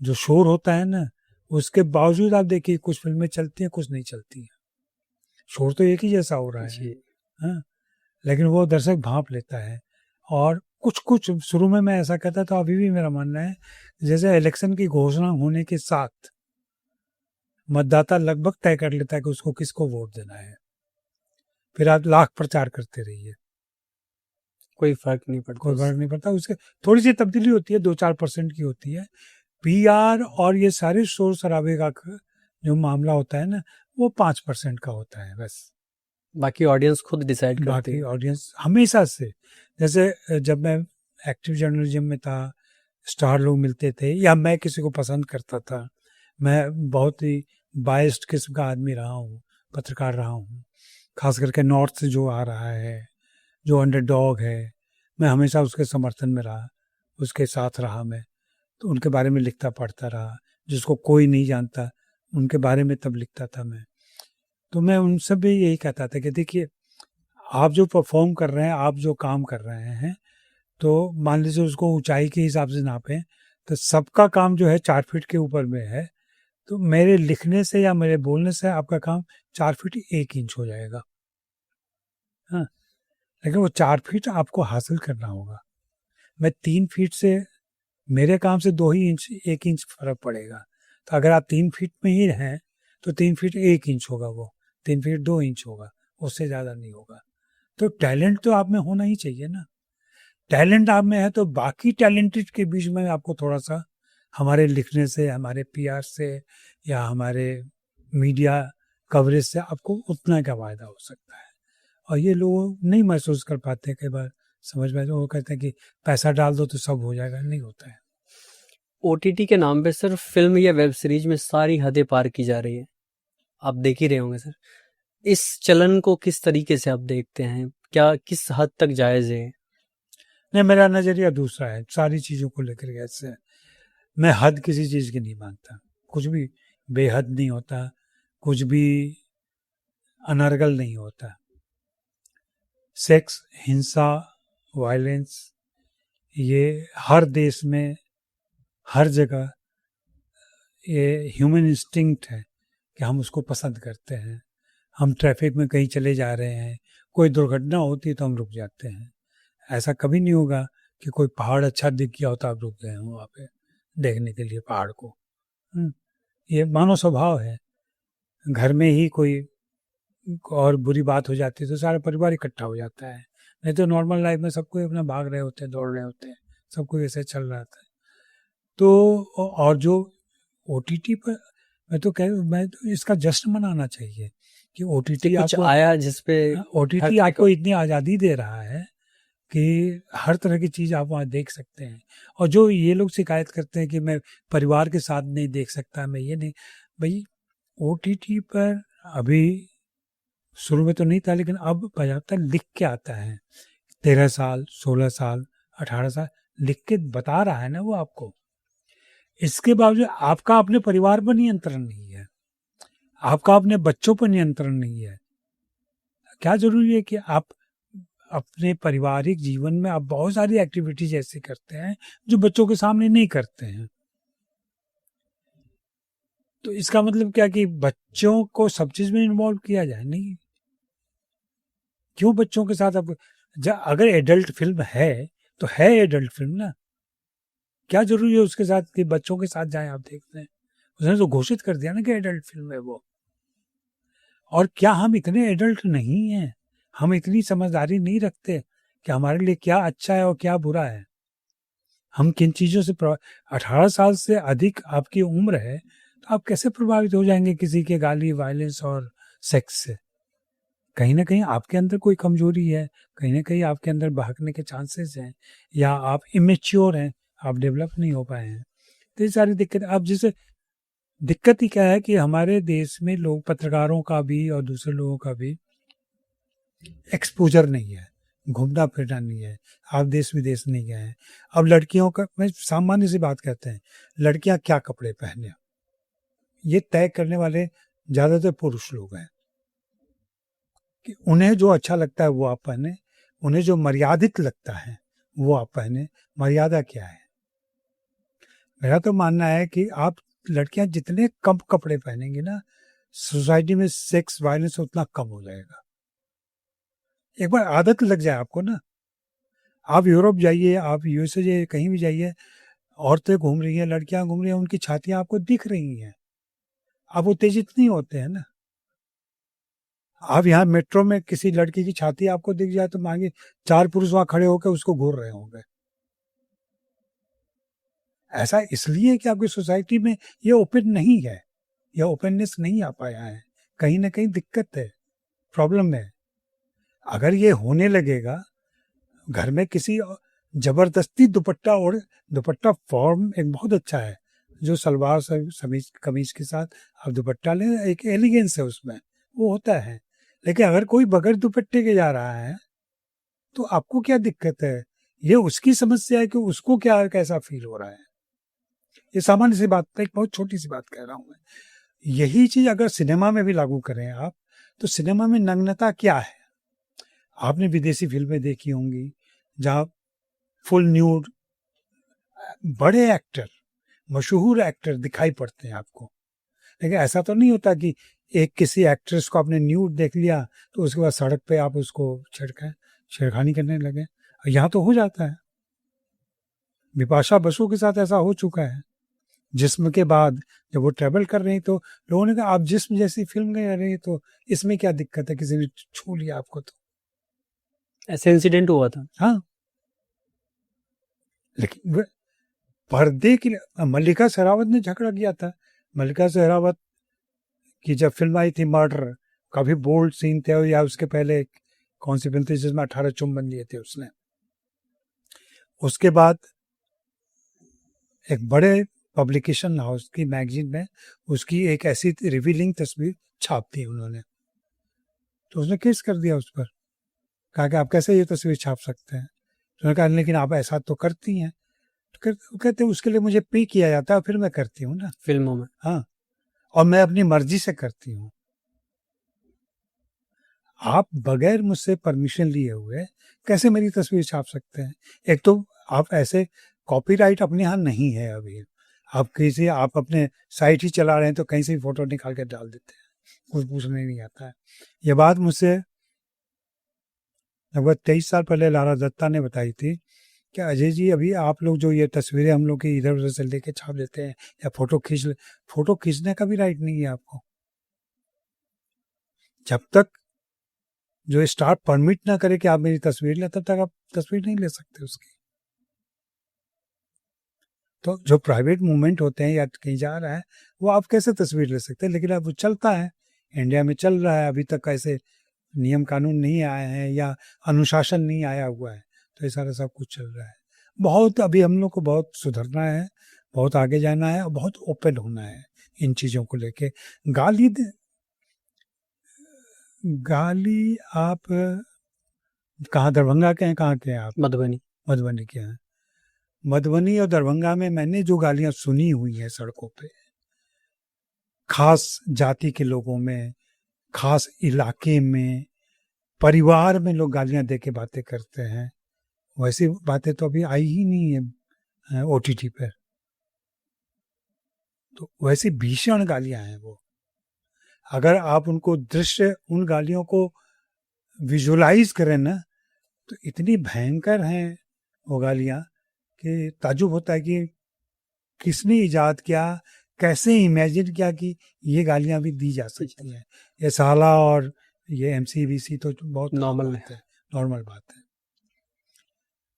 [SPEAKER 1] जो शोर होता है ना, उसके बावजूद आप देखिए कुछ फ़िल्में चलती हैं, कुछ नहीं चलती हैं। शोर तो एक ही जैसा हो रहा है,
[SPEAKER 2] जी।
[SPEAKER 1] हाँ? लेकिन वो दर्शक भाँप लेता है। और कुछ-कुछ शुरू में मैं ऐसा कहता था, अभी भी मेरा मानना है, जैसे इलेक्शन की घोषणा होने के साथ मतदाता लगभग तय कर लेता है कि उसको किसको वोट देना है। फिर आप लाख प्रचार करते रहिए,
[SPEAKER 2] कोई फर्क नहीं पड़ता
[SPEAKER 1] कोई
[SPEAKER 2] उससे।
[SPEAKER 1] फ़र्क नहीं पड़ता। उसके थोड़ी-सी तब्दीली होती है, 2-4% की होती है। पीआर और ये सारे शोर-शराबे का जो मामला होता है ना, वो 5% का होता है बस।
[SPEAKER 2] बाकी ऑडियंस खुद डिसाइड करती
[SPEAKER 1] बाकी
[SPEAKER 2] है।
[SPEAKER 1] ऑडियंस हमेशा से, जैसे जब मैं एक्टिव जर्नलिज्म में था, स्टार लोग मिलते थे या मैं किसी को पसंद करता था, मैं बहुत ही बायस्ड किस्म का आदमी रहा हूँ, पत्रकार रहा हूँ। खास करके नॉर्थ से जो आ रहा है, जो अंडरडॉग है, मैं हमेशा उसके समर्थन में रहा, उसके साथ रहा मैं। तो उनके बारे में लिखता पढ़ता रहा, जिसको कोई नहीं जानता, उनके बारे में तब लिखता था मैं। तो मैं उनसे भी यही कहता था कि देखिए, आप जो परफ़ॉर्म कर रहे हैं, आप जो काम कर रहे हैं, तो मान लीजिए उसको ऊँचाई के हिसाब से नापें, तो सबका काम जो है 4 फीट के ऊपर में है, तो मेरे लिखने से या मेरे बोलने से आपका काम 4 फीट 1 इंच हो जाएगा। हाँ, लेकिन वो 4 फीट आपको हासिल करना होगा। मैं 3 फीट से, मेरे काम से 2 ही इंच 1 इंच फ़र्क पड़ेगा। तो अगर आप 3 फीट में ही हैं, तो 3 फीट 1 इंच होगा वो, 3 फीट 2 इंच होगा, उससे ज़्यादा नहीं होगा। तो टैलेंट तो आप में होना ही चाहिए ना। टैलेंट आप में है तो बाकी टैलेंटेड के बीच में आपको थोड़ा-सा हमारे लिखने से, हमारे पीआर से या हमारे मीडिया कवरेज से आपको उतना का फ़ायदा हो सकता है। और ये लोग नहीं महसूस कर पाते कई बार, समझ में, तो वो कहते हैं कि पैसा डाल दो तो सब हो जाएगा, नहीं होता है।
[SPEAKER 2] ओटीटी के नाम पे सिर्फ फिल्म या वेब सीरीज में सारी हदें पार की जा रही है। आप देख ही रहे होंगे सर। इस चलन को किस तरीके से आप देखते हैं? क्या किस हद तक जायज़ है?
[SPEAKER 1] नहीं, मेरा नज़रिया दूसरा है सारी चीज़ों को लेकर के। ऐसे मैं हद किसी चीज़ की नहीं मानता, कुछ भी बेहद नहीं होता, कुछ भी अनर्गल नहीं होता। सेक्स, हिंसा, वायलेंस, ये हर देश में, हर जगह ये ह्यूमन इंस्टिंक्ट है कि हम उसको पसंद करते हैं। हम ट्रैफिक में कहीं चले जा रहे हैं, कोई दुर्घटना होती है तो हम रुक जाते हैं। ऐसा कभी नहीं होगा कि कोई पहाड़ अच्छा दिख गया हो तो आप रुक गए हो वहाँ पे, देखने के लिए पहाड़ को। ये मानव स्वभाव है। घर में ही कोई और बुरी बात हो जाती है तो सारा परिवार इकट्ठा हो जाता है, नहीं तो नॉर्मल लाइफ में सबको अपना भाग रहे होते हैं, दौड़ रहे होते हैं, सबको ऐसे चल रहा था। तो और जो ओटीटी पर मैं तो इसका जश्न मनाना चाहिए कि ओटीटी
[SPEAKER 2] कुछ
[SPEAKER 1] आपको
[SPEAKER 2] आया जिसपे
[SPEAKER 1] ओटीटी आपको इतनी आज़ादी दे रहा है कि हर तरह की चीज़ आप वहाँ देख सकते हैं। और जो ये लोग शिकायत करते हैं कि मैं परिवार के साथ नहीं देख सकता, मैं ये नहीं, भाई ओटीटी पर अभी शुरू में तो नहीं था, लेकिन अब बजाता लिख के आता है 13 साल 16 साल 18 साल लिख के बता रहा है ना वो आपको। इसके बावजूद आपका अपने परिवार पर नियंत्रण नहीं है, आपका अपने बच्चों पर नियंत्रण नहीं है। क्या जरूरी है कि आप अपने पारिवारिक जीवन में आप बहुत सारी एक्टिविटीज ऐसे करते हैं जो बच्चों के सामने नहीं करते हैं। तो इसका मतलब क्या कि बच्चों को सब चीज में इन्वॉल्व किया जाए? नहीं। क्यों बच्चों के साथ अब अगर एडल्ट फिल्म है तो है एडल्ट फिल्म ना, क्या जरूरी है उसके साथ कि बच्चों के साथ जाएं आप देखते हैं? उसने तो घोषित कर दिया ना कि एडल्ट फिल्म है वो। और क्या हम इतने एडल्ट नहीं हैं, हम इतनी समझदारी नहीं रखते कि हमारे लिए क्या अच्छा है और क्या बुरा है? हम किन चीज़ों से 18 साल से अधिक आपकी उम्र है तो आप कैसे प्रभावित हो जाएंगे किसी के गाली, वायलेंस और सेक्स से? कहीं ना कहीं आपके अंदर कोई कमजोरी है, कहीं ना कहीं आपके अंदर बहकने के चांसेस हैं, या आप इमेच्योर हैं, आप डेवलप नहीं हो पाए हैं। तो ये सारी दिक्कत अब जैसे दिक्कत ही क्या है कि हमारे देश में लोग, पत्रकारों का भी और दूसरे लोगों का भी एक्सपोजर नहीं है, घूमना फिरना नहीं है, आप देश विदेश नहीं गए हैं। अब लड़कियों का, मैं सामान्य सी बात कहते हैं, लड़कियां क्या कपड़े पहने ये तय करने वाले ज्यादातर पुरुष लोग हैं कि उन्हें जो अच्छा लगता है वो आप पहने, उन्हें जो मर्यादित लगता है वो आप पहने। मर्यादा क्या है? मेरा तो मानना है कि आप लड़कियां जितने कम कपड़े पहनेंगी ना, सोसाइटी में सेक्स वायलेंस उतना कम हो जाएगा। एक बार आदत लग जाए आपको ना, आप यूरोप जाइए, आप यूएसए जाइए, कहीं भी जाइए, औरतें घूम रही हैं, लड़कियां घूम रही हैं, उनकी छातियां आपको दिख रही हैं, आप उत्तेजित नहीं होते हैं ना। आप यहाँ मेट्रो में किसी लड़की की छाती आपको दिख जाए तो मांगे 4 पुरुष वहां खड़े होकर उसको घूर रहे होंगे। ऐसा इसलिए कि आपकी सोसाइटी में ये ओपन नहीं है, यह ओपननेस नहीं आ पाया है, कहीं ना कहीं दिक्कत है, प्रॉब्लम है। अगर ये होने लगेगा, घर में किसी जबरदस्ती दुपट्टा, और दुपट्टा फॉर्म एक बहुत अच्छा है, जो सलवार समीज कमीज के साथ आप दुपट्टा लें, एक एलिगेंस है उसमें, वो होता है। लेकिन अगर कोई बगैर दुपट्टे के जा रहा है तो आपको क्या दिक्कत है? ये उसकी समस्या है कि उसको क्या कैसा फील हो रहा है। ये सामान्य सी बात, एक बहुत छोटी सी बात कह रहा हूं मैं। यही चीज अगर सिनेमा में भी लागू करें आप, तो सिनेमा में नग्नता क्या है? आपने विदेशी फिल्में देखी होंगी जहाँ फुल न्यूड बड़े एक्टर, मशहूर एक्टर दिखाई पड़ते हैं आपको। लेकिन ऐसा तो नहीं होता कि एक किसी एक्ट्रेस को आपने न्यूड देख लिया तो उसके बाद सड़क पे आप उसको छेड़खानी करने लगे। यहाँ तो हो जाता है, बिपाशा बसु के साथ ऐसा हो चुका है। जिस्म के बाद जब वो ट्रेवल कर रही तो लोगों ने कहा आप जिस्म जैसी फिल्म गए रही तो इसमें क्या दिक्कत है, किसी ने छू लिया आपको तो।
[SPEAKER 2] ऐसे इंसिडेंट हुआ था।
[SPEAKER 1] हाँ, लेकिन पर्दे के लिए मल्लिका शेरावत ने झगड़ा किया था। मल्लिका शेरावत की जब फिल्म आई थी मर्डर, काफी बोल्ड सीन थे, या उसके पहले कौन सी फिल्म थी जिसमें 18 चुम्बन लिए थे उसने, उसके बाद एक बड़े पब्लिकेशन हाउस की मैगजीन में उसकी एक ऐसी रिवीलिंग तस्वीर छाप दी उन्होंने, तो उसने केस कर दिया उस पर, कहा कि आप कैसे ये तस्वीर छाप सकते हैं। तो उन्होंने कहा लेकिन आप ऐसा तो करती हैं। तो कहते हैं उसके लिए मुझे पे किया जाता है, फिर मैं करती हूँ ना
[SPEAKER 2] फिल्मों में।
[SPEAKER 1] हाँ, और मैं अपनी मर्जी से करती हूँ। आप बगैर मुझसे परमिशन लिए हुए कैसे मेरी तस्वीर छाप सकते हैं? एक तो आप ऐसे, कॉपीराइट अपने यहाँ नहीं है अभी, आप अपने साइट ही चला रहे हैं तो कहीं से भी फोटो निकाल के डाल देते हैं, कुछ पूछने नहीं आता है। ये बात मुझसे लगभग 23 साल पहले लारा दत्ता ने बताई थी क्या अजय जी, अभी आप लोग जो ये तस्वीरें हम लोग की इधर उधर से लेके छाप देते हैं या फोटो खींचने का भी राइट नहीं है आपको। जब तक जो स्टाफ परमिट ना करे कि आप मेरी तस्वीर लें, तब तक आप तस्वीर नहीं ले सकते उसकी। तो जो प्राइवेट मूवमेंट होते हैं या कहीं जा रहा है, वो आप कैसे तस्वीर ले सकते हैं? लेकिन अब वो चलता है, इंडिया में चल रहा है। अभी तक ऐसे नियम कानून नहीं आए हैं या अनुशासन नहीं आया हुआ है, तो ये सारा सब कुछ चल रहा है। बहुत अभी हम लोग को बहुत सुधरना है, बहुत आगे जाना है और बहुत ओपन होना है इन चीज़ों को लेके। गाली गाली आप कहाँ, दरभंगा के हैं? कहाँ के हैं आप?
[SPEAKER 2] मधुबनी।
[SPEAKER 1] मधुबनी के हैं। मधुबनी और दरभंगा में मैंने जो गालियां सुनी हुई हैं सड़कों पे, खास जाति के लोगों में, खास इलाके में, परिवार में लोग गालियां दे के बातें करते हैं, वैसी बातें तो अभी आई ही नहीं है ओटीटी पर। तो वैसी भीषण गालियां हैं वो। अगर आप उनको दृश्य, उन गालियों को विजुलाइज करें ना, तो इतनी भयंकर हैं वो गालियां कि ताज्जुब होता है कि किसने इजाद किया, कैसे इमेजिन किया कि ये गालियां भी दी जा सकती हैं। ये साला और ये एमसीबीसी तो बहुत
[SPEAKER 2] नॉर्मल
[SPEAKER 1] है, नॉर्मल बात है।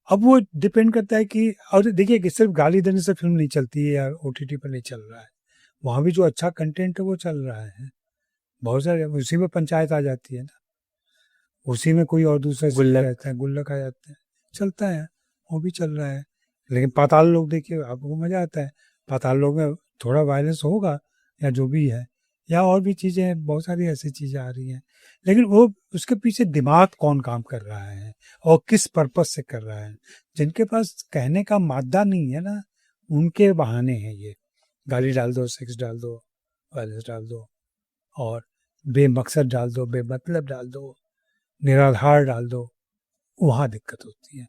[SPEAKER 1] अब वो डिपेंड करता है कि, और देखिए कि सिर्फ गाली देने से फिल्म नहीं चलती है या ओटीटी पर नहीं चल रहा है, वहाँ भी जो अच्छा कंटेंट है वो चल रहा है। बहुत सारे उसी में पंचायत आ जाती है ना, उसी में कोई और दूसरा
[SPEAKER 2] गुल्लक
[SPEAKER 1] रहता है, गुल्लक आ जाते हैं, चलता है, वो भी चल रहा है। लेकिन पाताल लोक देखिए, आपको मजा आता है। पाताल लोक में थोड़ा वायलेंस होगा या जो भी है, या और भी चीजें हैं, बहुत सारी ऐसी चीजें आ रही हैं, लेकिन वो उसके पीछे दिमाग कौन काम कर रहा है और किस पर्पज से कर रहा है। जिनके पास कहने का मादा नहीं है ना, उनके बहाने हैं ये, गाली डाल दो, सेक्स डाल दो, वायलेंस डाल दो, और बेमकसद डाल दो, बेमतलब डाल दो, निराधार डाल दो, वहाँ दिक्कत होती है।